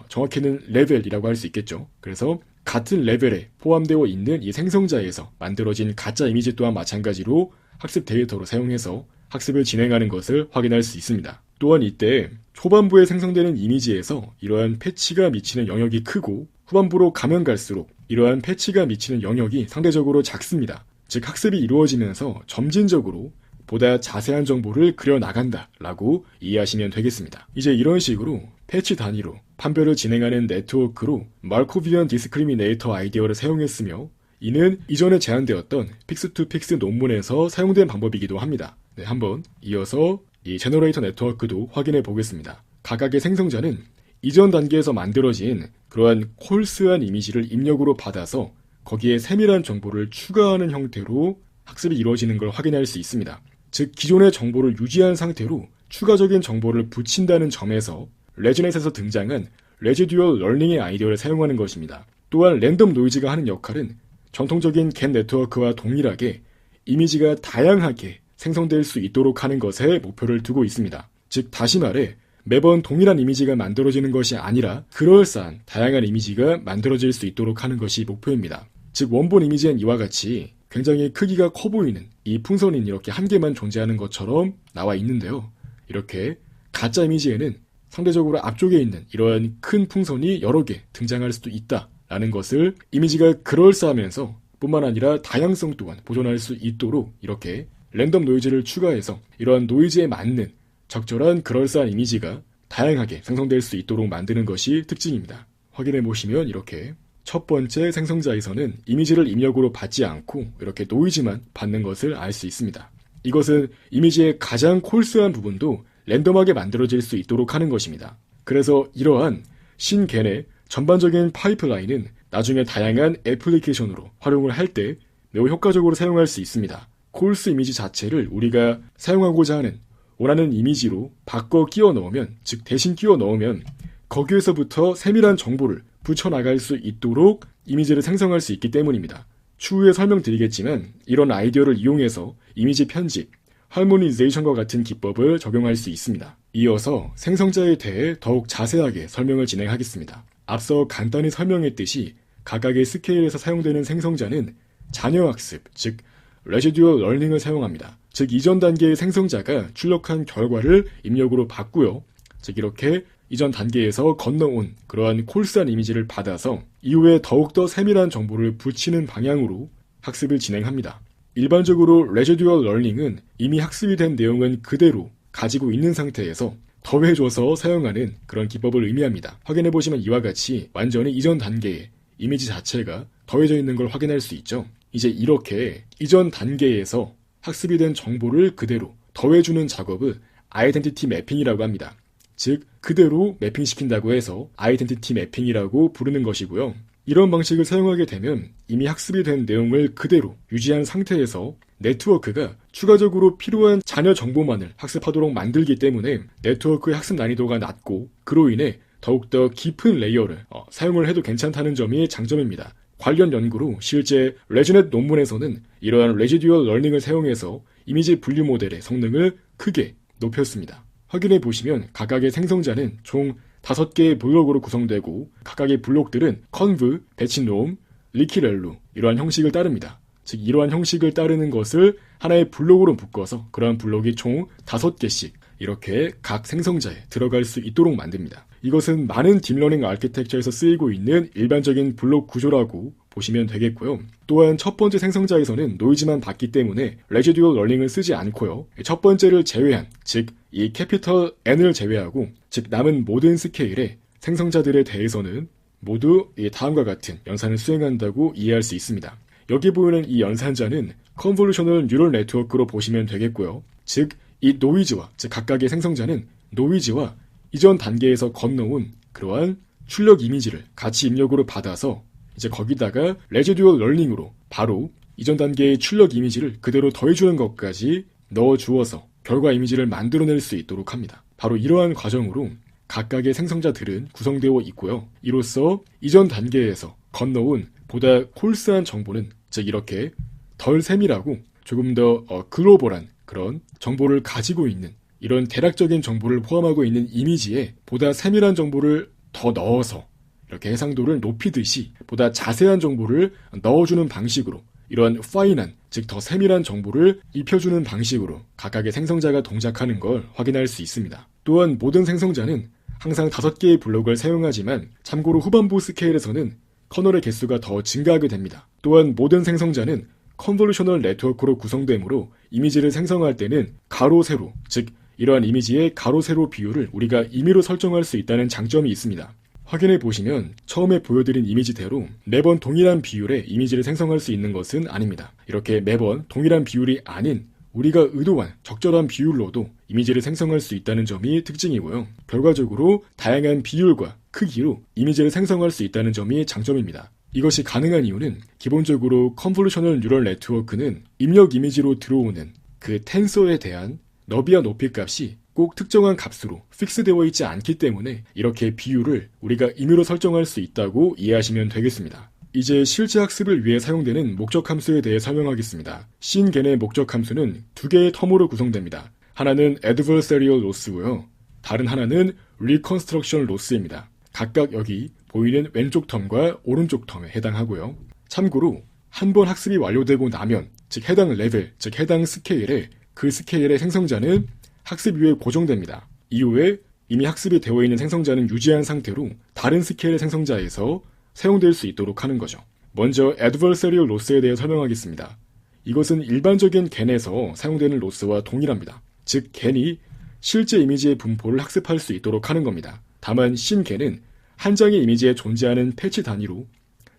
S1: 정확히는 레벨이라고 할 수 있겠죠. 그래서 같은 레벨에 포함되어 있는 이 생성자에서 만들어진 가짜 이미지 또한 마찬가지로 학습 데이터로 사용해서 학습을 진행하는 것을 확인할 수 있습니다. 또한 이때 초반부에 생성되는 이미지에서 이러한 패치가 미치는 영역이 크고 후반부로 가면 갈수록 이러한 패치가 미치는 영역이 상대적으로 작습니다. 즉 학습이 이루어지면서 점진적으로 보다 자세한 정보를 그려나간다 라고 이해하시면 되겠습니다. 이제 이런 식으로 패치 단위로 판별을 진행하는 네트워크로 말코비안 디스크리미네이터 아이디어를 사용했으며 이는 이전에 제안되었던 픽스2픽스 논문에서 사용된 방법이기도 합니다. 네, 한번 이어서 이 제너레이터 네트워크도 확인해 보겠습니다. 각각의 생성자는 이전 단계에서 만들어진 그러한 콜스한 이미지를 입력으로 받아서 거기에 세밀한 정보를 추가하는 형태로 학습이 이루어지는 걸 확인할 수 있습니다. 즉 기존의 정보를 유지한 상태로 추가적인 정보를 붙인다는 점에서 레즈넷에서 등장한 레지듀얼 러닝의 아이디어를 사용하는 것입니다. 또한 랜덤 노이즈가 하는 역할은 전통적인 겟 네트워크와 동일하게 이미지가 다양하게 생성될 수 있도록 하는 것에 목표를 두고 있습니다. 즉 다시 말해 매번 동일한 이미지가 만들어지는 것이 아니라 그럴싸한 다양한 이미지가 만들어질 수 있도록 하는 것이 목표입니다. 즉 원본 이미지엔 이와 같이 굉장히 크기가 커 보이는 이 풍선이 이렇게 한 개만 존재하는 것처럼 나와 있는데요. 이렇게 가짜 이미지에는 상대적으로 앞쪽에 있는 이러한 큰 풍선이 여러 개 등장할 수도 있다라는 것을 이미지가 그럴싸하면서 뿐만 아니라 다양성 또한 보존할 수 있도록 이렇게 랜덤 노이즈를 추가해서 이러한 노이즈에 맞는 적절한 그럴싸한 이미지가 다양하게 생성될 수 있도록 만드는 것이 특징입니다. 확인해 보시면 이렇게 첫 번째 생성자에서는 이미지를 입력으로 받지 않고 이렇게 노이즈만 받는 것을 알 수 있습니다. 이것은 이미지의 가장 콜스한 부분도 랜덤하게 만들어질 수 있도록 하는 것입니다. 그래서 이러한 신겐의 전반적인 파이프라인은 나중에 다양한 애플리케이션으로 활용을 할 때 매우 효과적으로 사용할 수 있습니다. 콜스 이미지 자체를 우리가 사용하고자 하는 원하는 이미지로 바꿔 끼워 넣으면, 즉 대신 끼워 넣으면 거기에서부터 세밀한 정보를 붙여나갈 수 있도록 이미지를 생성할 수 있기 때문입니다. 추후에 설명드리겠지만 이런 아이디어를 이용해서 이미지 편집, 하모니제이션과 같은 기법을 적용할 수 있습니다. 이어서 생성자에 대해 더욱 자세하게 설명을 진행하겠습니다. 앞서 간단히 설명했듯이 각각의 스케일에서 사용되는 생성자는 잔여학습, 즉 레지듀얼 러닝을 사용합니다. 즉 이전 단계의 생성자가 출력한 결과를 입력으로 받고요. 즉 이렇게 이전 단계에서 건너온 그러한 콜스한 이미지를 받아서 이후에 더욱더 세밀한 정보를 붙이는 방향으로 학습을 진행합니다. 일반적으로 레지듀얼 러닝은 이미 학습이 된 내용은 그대로 가지고 있는 상태에서 더해줘서 사용하는 그런 기법을 의미합니다. 확인해보시면 이와 같이 완전히 이전 단계의 이미지 자체가 더해져 있는 걸 확인할 수 있죠. 이제 이렇게 이전 단계에서 학습이 된 정보를 그대로 더해주는 작업을 아이덴티티 매핑이라고 합니다. 즉 그대로 매핑시킨다고 해서 아이덴티티 매핑이라고 부르는 것이고요. 이런 방식을 사용하게 되면 이미 학습이 된 내용을 그대로 유지한 상태에서 네트워크가 추가적으로 필요한 잔여 정보만을 학습하도록 만들기 때문에 네트워크의 학습 난이도가 낮고 그로 인해 더욱더 깊은 레이어를 사용을 해도 괜찮다는 점이 장점입니다. 관련 연구로 실제 레즈넷 논문에서는 이러한 레지듀얼 러닝을 사용해서 이미지 분류 모델의 성능을 크게 높였습니다. 확인해 보시면 각각의 생성자는 총 5개의 블록으로 구성되고 각각의 블록들은 컨브, 배치놈, 리키렐루 이러한 형식을 따릅니다. 즉 이러한 형식을 따르는 것을 하나의 블록으로 묶어서 그러한 블록이 총 5개씩 이렇게 각 생성자에 들어갈 수 있도록 만듭니다. 이것은 많은 딥러닝 아키텍처에서 쓰이고 있는 일반적인 블록 구조라고 보시면 되겠고요. 또한 첫 번째 생성자에서는 노이즈만 받기 때문에 레지듀얼 러닝을 쓰지 않고요. 첫 번째를 제외한, 즉 이 캐피털 N을 제외하고 즉 남은 모든 스케일의 생성자들에 대해서는 모두 다음과 같은 연산을 수행한다고 이해할 수 있습니다. 여기 보이는 이 연산자는 컨볼루셔널 뉴럴 네트워크로 보시면 되겠고요. 즉 이 노이즈와, 즉 각각의 생성자는 노이즈와 이전 단계에서 건너온 그러한 출력 이미지를 같이 입력으로 받아서 이제 거기다가 레지듀얼 러닝으로 바로 이전 단계의 출력 이미지를 그대로 더해주는 것까지 넣어주어서 결과 이미지를 만들어낼 수 있도록 합니다. 바로 이러한 과정으로 각각의 생성자들은 구성되어 있고요. 이로써 이전 단계에서 건너온 보다 콜스한 정보는, 즉 이렇게 덜 세밀하고 조금 더 글로벌한 그런 정보를 가지고 있는, 이런 대략적인 정보를 포함하고 있는 이미지에 보다 세밀한 정보를 더 넣어서 이렇게 해상도를 높이듯이 보다 자세한 정보를 넣어주는 방식으로, 이런 파인한, 즉 더 세밀한 정보를 입혀주는 방식으로 각각의 생성자가 동작하는 걸 확인할 수 있습니다. 또한 모든 생성자는 항상 5개의 블록을 사용하지만 참고로 후반부 스케일에서는 커널의 개수가 더 증가하게 됩니다. 또한 모든 생성자는 컨볼루셔널 네트워크로 구성되므로 이미지를 생성할 때는 가로, 세로, 즉 이러한 이미지의 가로, 세로 비율을 우리가 임의로 설정할 수 있다는 장점이 있습니다. 확인해 보시면 처음에 보여드린 이미지대로 매번 동일한 비율의 이미지를 생성할 수 있는 것은 아닙니다. 이렇게 매번 동일한 비율이 아닌 우리가 의도한 적절한 비율로도 이미지를 생성할 수 있다는 점이 특징이고요. 결과적으로 다양한 비율과 크기로 이미지를 생성할 수 있다는 점이 장점입니다. 이것이 가능한 이유는 기본적으로 컨볼루셔널 뉴럴 네트워크는 입력 이미지로 들어오는 그 텐서에 대한 너비와 높이 값이 꼭 특정한 값으로 픽스되어 있지 않기 때문에 이렇게 비율을 우리가 임의로 설정할 수 있다고 이해하시면 되겠습니다. 이제 실제 학습을 위해 사용되는 목적 함수에 대해 설명하겠습니다. 신겐의 목적 함수는 두 개의 텀으로 구성됩니다. 하나는 adversarial loss고요. 다른 하나는 reconstruction loss입니다. 각각 여기 보이는 왼쪽 텀과 오른쪽 텀에 해당하고요. 참고로 한 번 학습이 완료되고 나면, 즉 해당 레벨, 즉 해당 스케일에 그 스케일의 생성자는 학습 이후에 고정됩니다. 이후에 이미 학습이 되어 있는 생성자는 유지한 상태로 다른 스케일의 생성자에서 사용될 수 있도록 하는 거죠. 먼저 adversarial loss에 대해 설명하겠습니다. 이것은 일반적인 겐에서 사용되는 로스와 동일합니다. 즉 겐이 실제 이미지의 분포를 학습할 수 있도록 하는 겁니다. 다만 신겐은 한 장의 이미지에 존재하는 패치 단위로,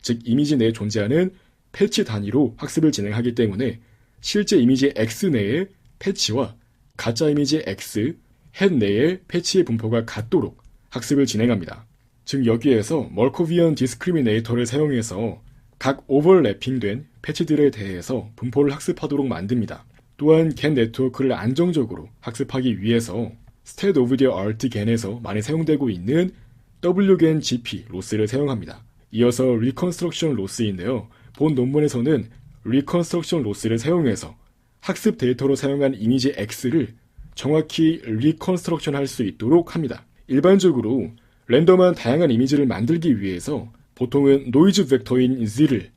S1: 즉 이미지 내에 존재하는 패치 단위로 학습을 진행하기 때문에 실제 이미지 X 내의 패치와 가짜 이미지 X, 헷 내의 패치의 분포가 같도록 학습을 진행합니다. 즉 여기에서 멀코비언 디스크리미네이터를 사용해서 각 오버래핑된 패치들에 대해서 분포를 학습하도록 만듭니다. 또한 겐 네트워크를 안정적으로 학습하기 위해서 State of the Art 겐에서 많이 사용되고 있는 WGen GP 로스를 사용합니다. 이어서 Reconstruction 로스인데요. 본 논문에서는 Reconstruction 로스를 사용해서 학습 데이터로 사용한 이미지 X를 정확히 리컨스트럭션 할 수 있도록 합니다. 일반적으로 랜덤한 다양한 이미지를 만들기 위해서 보통은 노이즈 벡터인 Z를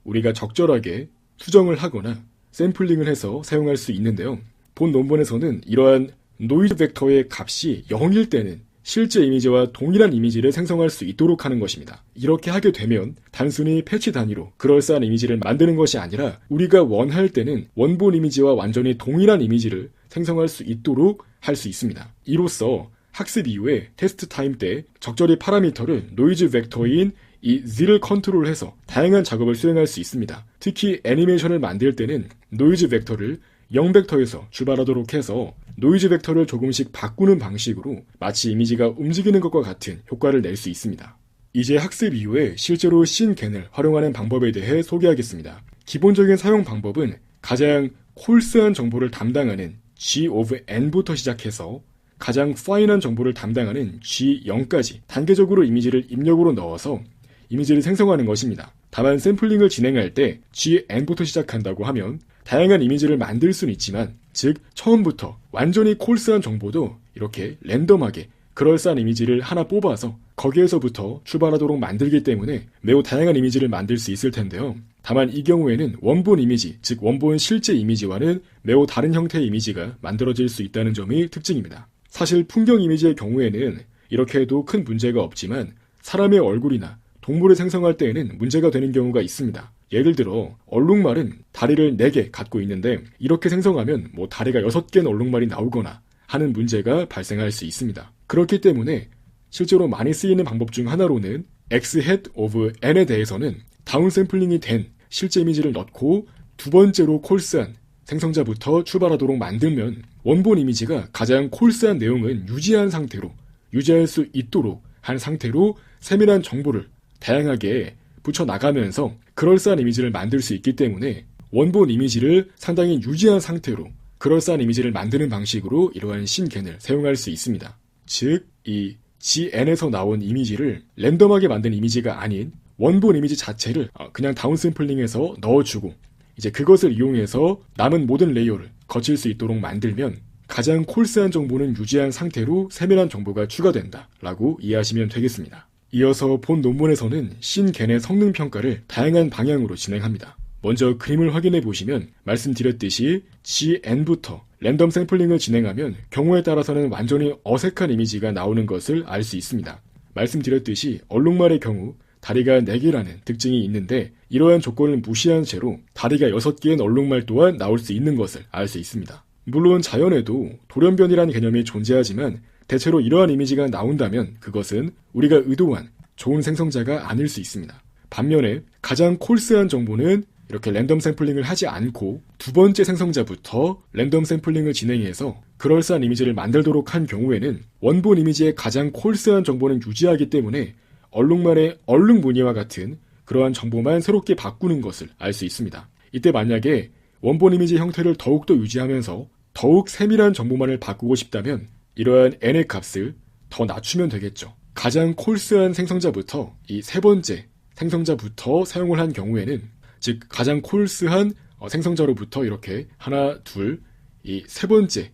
S1: 우리가 적절하게 수정을 하거나 샘플링을 해서 사용할 수 있는데요. 본 논문에서는 이러한 노이즈 벡터의 값이 0일 때는 실제 이미지와 동일한 이미지를 생성할 수 있도록 하는 것입니다. 이렇게 하게 되면 단순히 패치 단위로 그럴싸한 이미지를 만드는 것이 아니라 우리가 원할 때는 원본 이미지와 완전히 동일한 이미지를 생성할 수 있도록 할 수 있습니다. 이로써 학습 이후에 테스트 타임 때 적절히 파라미터를 노이즈 벡터인 이 Z를 컨트롤해서 다양한 작업을 수행할 수 있습니다. 특히 애니메이션을 만들 때는 노이즈 벡터를 0벡터에서 출발하도록 해서 노이즈 벡터를 조금씩 바꾸는 방식으로 마치 이미지가 움직이는 것과 같은 효과를 낼 수 있습니다. 이제 학습 이후에 실제로 신겐을 활용하는 방법에 대해 소개하겠습니다. 기본적인 사용 방법은 가장 콜스한 정보를 담당하는 G of N부터 시작해서 가장 파인한 정보를 담당하는 G0까지 단계적으로 이미지를 입력으로 넣어서 이미지를 생성하는 것입니다. 다만 샘플링을 진행할 때 GN부터 시작한다고 하면 다양한 이미지를 만들 수는 있지만, 즉 처음부터 완전히 콜스한 정보도 이렇게 랜덤하게 그럴싸한 이미지를 하나 뽑아서 거기에서부터 출발하도록 만들기 때문에 매우 다양한 이미지를 만들 수 있을 텐데요. 다만 이 경우에는 원본 이미지, 즉 원본 실제 이미지와는 매우 다른 형태의 이미지가 만들어질 수 있다는 점이 특징입니다. 사실 풍경 이미지의 경우에는 이렇게 해도 큰 문제가 없지만 사람의 얼굴이나 동물을 생성할 때에는 문제가 되는 경우가 있습니다. 예를 들어 얼룩말은 다리를 4개 갖고 있는데 이렇게 생성하면 다리가 6개의 얼룩말이 나오거나 하는 문제가 발생할 수 있습니다. 그렇기 때문에 실제로 많이 쓰이는 방법 중 하나로는 X-hat of N에 대해서는 다운샘플링이 된 실제 이미지를 넣고 두 번째로 콜스한 생성자부터 출발하도록 만들면 원본 이미지가 가장 콜스한 내용은 유지한 상태로 유지할 수 있도록 한 상태로 세밀한 정보를 다양하게 붙여나가면서 그럴싸한 이미지를 만들 수 있기 때문에 원본 이미지를 상당히 유지한 상태로 그럴싸한 이미지를 만드는 방식으로 이러한 신겐을 사용할 수 있습니다. 즉, 이 GN에서 나온 이미지를 랜덤하게 만든 이미지가 아닌 원본 이미지 자체를 그냥 다운샘플링해서 넣어주고 이제 그것을 이용해서 남은 모든 레이어를 거칠 수 있도록 만들면 가장 콜스한 정보는 유지한 상태로 세밀한 정보가 추가된다 라고 이해하시면 되겠습니다. 이어서 본 논문에서는 신겐의 성능 평가를 다양한 방향으로 진행합니다. 먼저 그림을 확인해 보시면 말씀드렸듯이 GN부터 랜덤 샘플링을 진행하면 경우에 따라서는 완전히 어색한 이미지가 나오는 것을 알 수 있습니다. 말씀드렸듯이 얼룩말의 경우 다리가 4개라는 특징이 있는데 이러한 조건을 무시한 채로 다리가 6개인 얼룩말 또한 나올 수 있는 것을 알 수 있습니다. 물론 자연에도 돌연변이라는 개념이 존재하지만 대체로 이러한 이미지가 나온다면 그것은 우리가 의도한 좋은 생성자가 아닐 수 있습니다. 반면에 가장 콜스한 정보는 이렇게 랜덤 샘플링을 하지 않고 두 번째 생성자부터 랜덤 샘플링을 진행해서 그럴싸한 이미지를 만들도록 한 경우에는 원본 이미지의 가장 콜스한 정보는 유지하기 때문에 얼룩말의 얼룩 무늬와 같은 그러한 정보만 새롭게 바꾸는 것을 알 수 있습니다. 이때 만약에 원본 이미지 형태를 더욱더 유지하면서 더욱 세밀한 정보만을 바꾸고 싶다면 이러한 n의 값을 더 낮추면 되겠죠. 가장 콜스한 생성자부터 이 세 번째 생성자부터 사용을 한 경우에는 즉 가장 콜스한 생성자로부터 이렇게 하나, 둘, 이 세 번째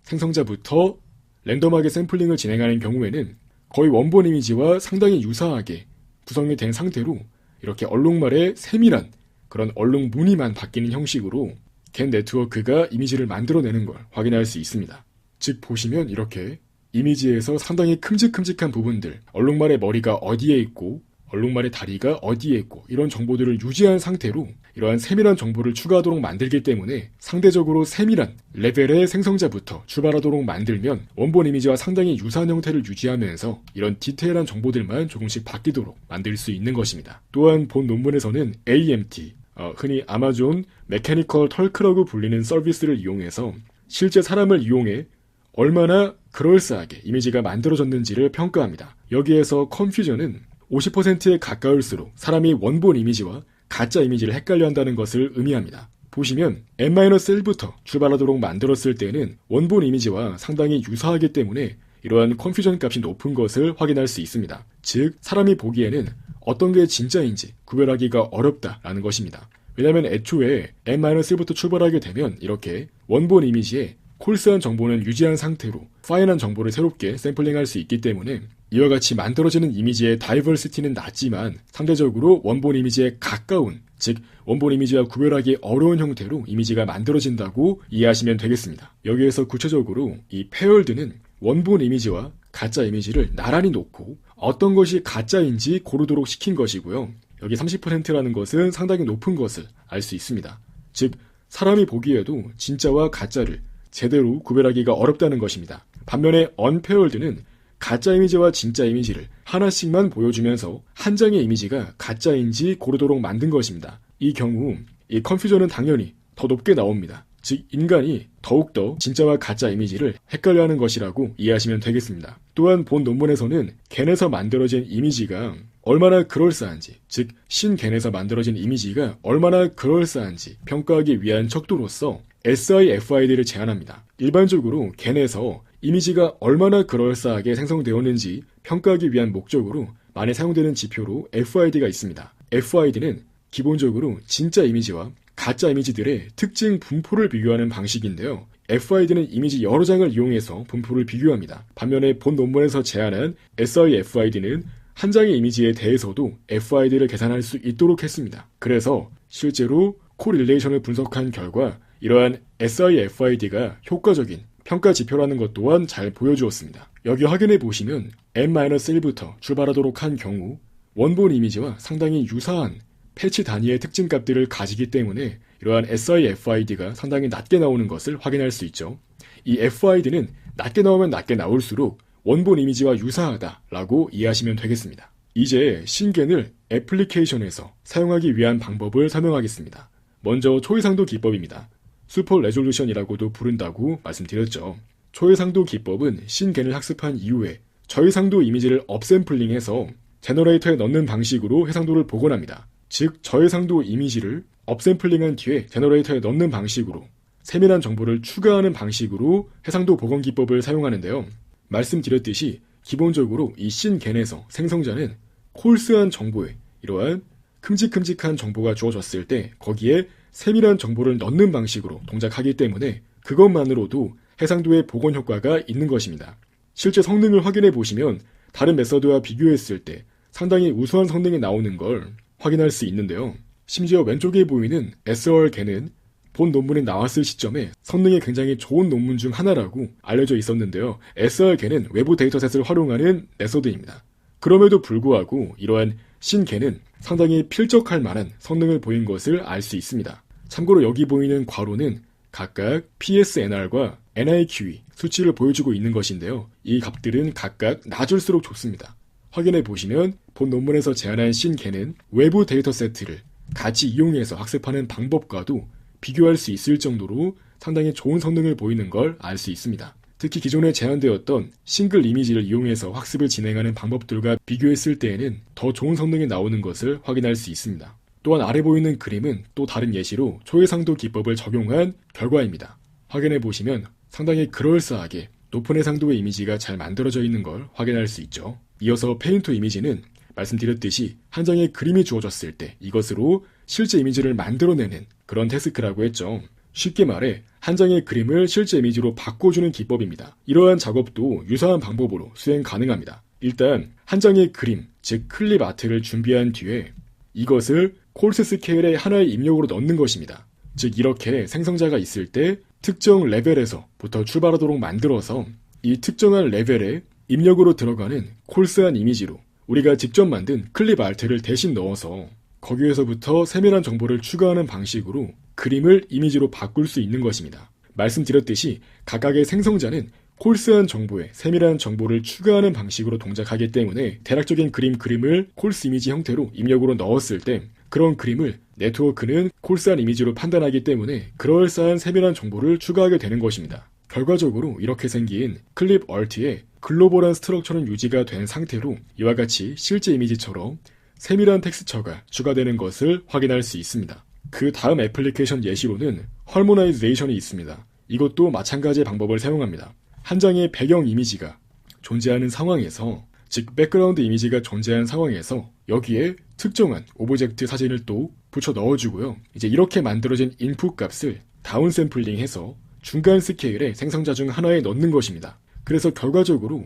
S1: 생성자부터 랜덤하게 샘플링을 진행하는 경우에는 거의 원본 이미지와 상당히 유사하게 구성이 된 상태로 이렇게 얼룩말의 세밀한 그런 얼룩 무늬만 바뀌는 형식으로 겐 네트워크가 이미지를 만들어내는 걸 확인할 수 있습니다. 즉 보시면 이렇게 이미지에서 상당히 큼직큼직한 부분들, 얼룩말의 머리가 어디에 있고 얼룩말의 다리가 어디에 있고 이런 정보들을 유지한 상태로 이러한 세밀한 정보를 추가하도록 만들기 때문에 상대적으로 세밀한 레벨의 생성자부터 출발하도록 만들면 원본 이미지와 상당히 유사한 형태를 유지하면서 이런 디테일한 정보들만 조금씩 바뀌도록 만들 수 있는 것입니다. 또한 본 논문에서는 AMT, 흔히 아마존 메커니컬 털크라고 불리는 서비스를 이용해서 실제 사람을 이용해 얼마나 그럴싸하게 이미지가 만들어졌는지를 평가합니다. 여기에서 컨퓨전은 50%에 가까울수록 사람이 원본 이미지와 가짜 이미지를 헷갈려 한다는 것을 의미합니다. 보시면 n-1부터 출발하도록 만들었을 때는 원본 이미지와 상당히 유사하기 때문에 이러한 컨퓨전 값이 높은 것을 확인할 수 있습니다. 즉 사람이 보기에는 어떤 게 진짜인지 구별하기가 어렵다라는 것입니다. 왜냐하면 애초에 n-1부터 출발하게 되면 이렇게 원본 이미지에 콜스한 정보는 유지한 상태로 파인한 정보를 새롭게 샘플링할 수 있기 때문에 이와 같이 만들어지는 이미지의 다이버시티는 낮지만 상대적으로 원본 이미지에 가까운, 즉 원본 이미지와 구별하기 어려운 형태로 이미지가 만들어진다고 이해하시면 되겠습니다. 여기에서 구체적으로 이 페어드는 원본 이미지와 가짜 이미지를 나란히 놓고 어떤 것이 가짜인지 고르도록 시킨 것이고요. 여기 30%라는 것은 상당히 높은 것을 알 수 있습니다. 즉 사람이 보기에도 진짜와 가짜를 제대로 구별하기가 어렵다는 것입니다. 반면에 언페어드는 가짜 이미지와 진짜 이미지를 하나씩만 보여주면서 한 장의 이미지가 가짜인지 고르도록 만든 것입니다. 이 경우 이 컨퓨전은 당연히 더 높게 나옵니다. 즉 인간이 더욱더 진짜와 가짜 이미지를 헷갈려하는 것이라고 이해하시면 되겠습니다. 또한 본 논문에서는 겐에서 만들어진 이미지가 얼마나 그럴싸한지, 즉 신겐에서 만들어진 이미지가 얼마나 그럴싸한지 평가하기 위한 척도로서 SIFID를 제안합니다. 일반적으로 겐에서 이미지가 얼마나 그럴싸하게 생성되었는지 평가하기 위한 목적으로 많이 사용되는 지표로 FID가 있습니다. FID는 기본적으로 진짜 이미지와 가짜 이미지들의 특징 분포를 비교하는 방식인데요. FID는 이미지 여러 장을 이용해서 분포를 비교합니다. 반면에 본 논문에서 제안한 SIFID는 한 장의 이미지에 대해서도 FID를 계산할 수 있도록 했습니다. 그래서 실제로 코릴레이션을 분석한 결과 이러한 SIFID가 효과적인 평가 지표라는 것 또한 잘 보여주었습니다. 여기 확인해 보시면 n-1부터 출발하도록 한 경우 원본 이미지와 상당히 유사한 패치 단위의 특징 값들을 가지기 때문에 이러한 SIFID가 상당히 낮게 나오는 것을 확인할 수 있죠. 이 FID는 낮게 나오면 낮게 나올수록 원본 이미지와 유사하다라고 이해하시면 되겠습니다. 이제 신겐을 애플리케이션에서 사용하기 위한 방법을 설명하겠습니다. 먼저 초이상도 기법입니다. 슈퍼 레졸루션이라고도 부른다고 말씀드렸죠. 초해상도 기법은 신겐을 학습한 이후에 저해상도 이미지를 업샘플링해서 제너레이터에 넣는 방식으로 해상도를 복원합니다. 즉 저해상도 이미지를 업샘플링한 뒤에 제너레이터에 넣는 방식으로 세밀한 정보를 추가하는 방식으로 해상도 복원 기법을 사용하는데요. 말씀드렸듯이 기본적으로 이 신겐에서 생성자는 콜스한 정보에 이러한 큼직큼직한 정보가 주어졌을 때 거기에 세밀한 정보를 넣는 방식으로 동작하기 때문에 그것만으로도 해상도의 복원 효과가 있는 것입니다. 실제 성능을 확인해 보시면 다른 메서드와 비교했을 때 상당히 우수한 성능이 나오는 걸 확인할 수 있는데요. 심지어 왼쪽에 보이는 SR겐은 본 논문에 나왔을 시점에 성능이 굉장히 좋은 논문 중 하나라고 알려져 있었는데요. SR겐은 외부 데이터셋을 활용하는 메서드입니다. 그럼에도 불구하고 이러한 신개는 상당히 필적할 만한 성능을 보인 것을 알 수 있습니다. 참고로 여기 보이는 괄호는 각각 PSNR과 NIQE 수치를 보여주고 있는 것인데요. 이 값들은 각각 낮을수록 좋습니다. 확인해 보시면 본 논문에서 제안한 신개는 외부 데이터 세트를 같이 이용해서 학습하는 방법과도 비교할 수 있을 정도로 상당히 좋은 성능을 보이는 걸 알 수 있습니다. 특히 기존에 제안되었던 싱글 이미지를 이용해서 학습을 진행하는 방법들과 비교했을 때에는 더 좋은 성능이 나오는 것을 확인할 수 있습니다. 또한 아래 보이는 그림은 또 다른 예시로 초해상도 기법을 적용한 결과입니다. 확인해 보시면 상당히 그럴싸하게 높은 해상도의 이미지가 잘 만들어져 있는 걸 확인할 수 있죠. 이어서 페인트 이미지는 말씀드렸듯이 한 장의 그림이 주어졌을 때 이것으로 실제 이미지를 만들어내는 그런 태스크라고 했죠. 쉽게 말해 한 장의 그림을 실제 이미지로 바꿔주는 기법입니다. 이러한 작업도 유사한 방법으로 수행 가능합니다. 일단 한 장의 그림, 즉 클립 아트를 준비한 뒤에 이것을 콜스 스케일의 하나의 입력으로 넣는 것입니다. 즉 이렇게 생성자가 있을 때 특정 레벨에서부터 출발하도록 만들어서 이 특정한 레벨에 입력으로 들어가는 콜스한 이미지로 우리가 직접 만든 클립 아트를 대신 넣어서 거기에서부터 세밀한 정보를 추가하는 방식으로 그림을 이미지로 바꿀 수 있는 것입니다. 말씀드렸듯이 각각의 생성자는 콜스한 정보에 세밀한 정보를 추가하는 방식으로 동작하기 때문에 대략적인 그림을 콜스 이미지 형태로 입력으로 넣었을 때 그런 그림을 네트워크는 콜스한 이미지로 판단하기 때문에 그럴싸한 세밀한 정보를 추가하게 되는 것입니다. 결과적으로 이렇게 생긴 클립 얼트의 글로벌한 스트럭처는 유지가 된 상태로 이와 같이 실제 이미지처럼 세밀한 텍스처가 추가되는 것을 확인할 수 있습니다. 그 다음 애플리케이션 예시로는 헐모나이제이션이 있습니다. 이것도 마찬가지의 방법을 사용합니다. 한 장의 배경 이미지가 존재하는 상황에서, 즉 백그라운드 이미지가 존재하는 상황에서 여기에 특정한 오브젝트 사진을 또 붙여 넣어주고요. 이제 이렇게 만들어진 인풋 값을 다운샘플링해서 중간 스케일의 생성자 중 하나에 넣는 것입니다. 그래서 결과적으로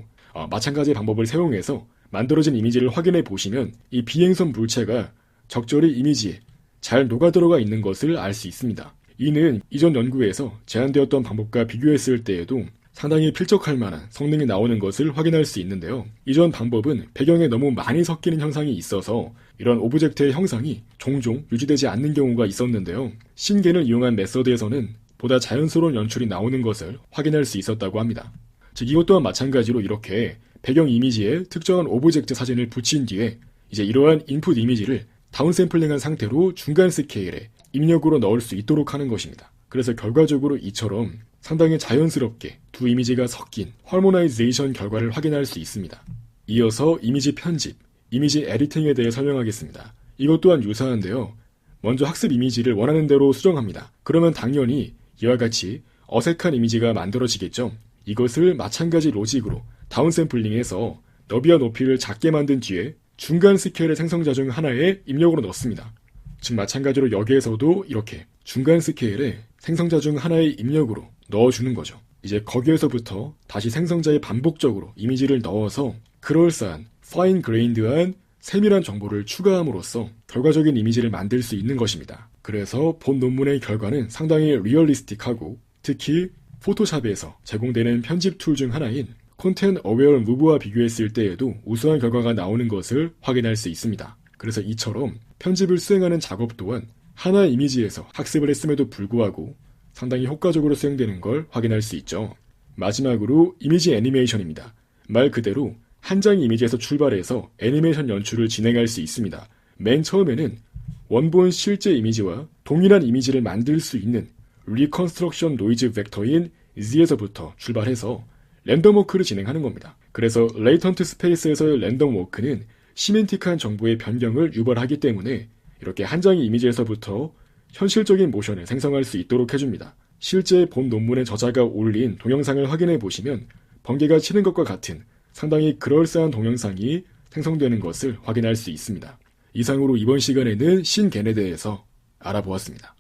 S1: 마찬가지의 방법을 사용해서 만들어진 이미지를 확인해 보시면 이 비행선 물체가 적절히 이미지에 잘 녹아들어가 있는 것을 알 수 있습니다. 이는 이전 연구에서 제안되었던 방법과 비교했을 때에도 상당히 필적할 만한 성능이 나오는 것을 확인할 수 있는데요. 이전 방법은 배경에 너무 많이 섞이는 현상이 있어서 이런 오브젝트의 형상이 종종 유지되지 않는 경우가 있었는데요. 신개를 이용한 메서드에서는 보다 자연스러운 연출이 나오는 것을 확인할 수 있었다고 합니다. 즉 이것 또한 마찬가지로 이렇게 배경 이미지에 특정한 오브젝트 사진을 붙인 뒤에 이제 이러한 인풋 이미지를 다운샘플링한 상태로 중간 스케일에 입력으로 넣을 수 있도록 하는 것입니다. 그래서 결과적으로 이처럼 상당히 자연스럽게 두 이미지가 섞인 헐모나이제이션 결과를 확인할 수 있습니다. 이어서 이미지 편집, 이미지 에디팅에 대해 설명하겠습니다. 이것 또한 유사한데요. 먼저 학습 이미지를 원하는 대로 수정합니다. 그러면 당연히 이와 같이 어색한 이미지가 만들어지겠죠. 이것을 마찬가지 로직으로 다운샘플링해서 너비와 높이를 작게 만든 뒤에 중간 스케일의 생성자 중 하나에 입력으로 넣습니다. 즉 마찬가지로 여기에서도 이렇게 중간 스케일의 생성자 중 하나의 입력으로 넣어주는 거죠. 이제 거기에서부터 다시 생성자에 반복적으로 이미지를 넣어서 그럴싸한 파인 그레인드한 세밀한 정보를 추가함으로써 결과적인 이미지를 만들 수 있는 것입니다. 그래서 본 논문의 결과는 상당히 리얼리스틱하고 특히 포토샵에서 제공되는 편집 툴 중 하나인 콘텐트 어웨어 무브와 비교했을 때에도 우수한 결과가 나오는 것을 확인할 수 있습니다. 그래서 이처럼 편집을 수행하는 작업 또한 하나의 이미지에서 학습을 했음에도 불구하고 상당히 효과적으로 수행되는 걸 확인할 수 있죠. 마지막으로 이미지 애니메이션입니다. 말 그대로 한 장의 이미지에서 출발해서 애니메이션 연출을 진행할 수 있습니다. 맨 처음에는 원본 실제 이미지와 동일한 이미지를 만들 수 있는 리컨스트럭션 노이즈 벡터인 Z에서부터 출발해서 랜덤 워크를 진행하는 겁니다. 그래서 레이턴트 스페이스에서의 랜덤 워크는 시멘틱한 정보의 변경을 유발하기 때문에 이렇게 한 장의 이미지에서부터 현실적인 모션을 생성할 수 있도록 해줍니다. 실제 본 논문의 저자가 올린 동영상을 확인해 보시면 번개가 치는 것과 같은 상당히 그럴싸한 동영상이 생성되는 것을 확인할 수 있습니다. 이상으로 이번 시간에는 신겐에 대해서 알아보았습니다.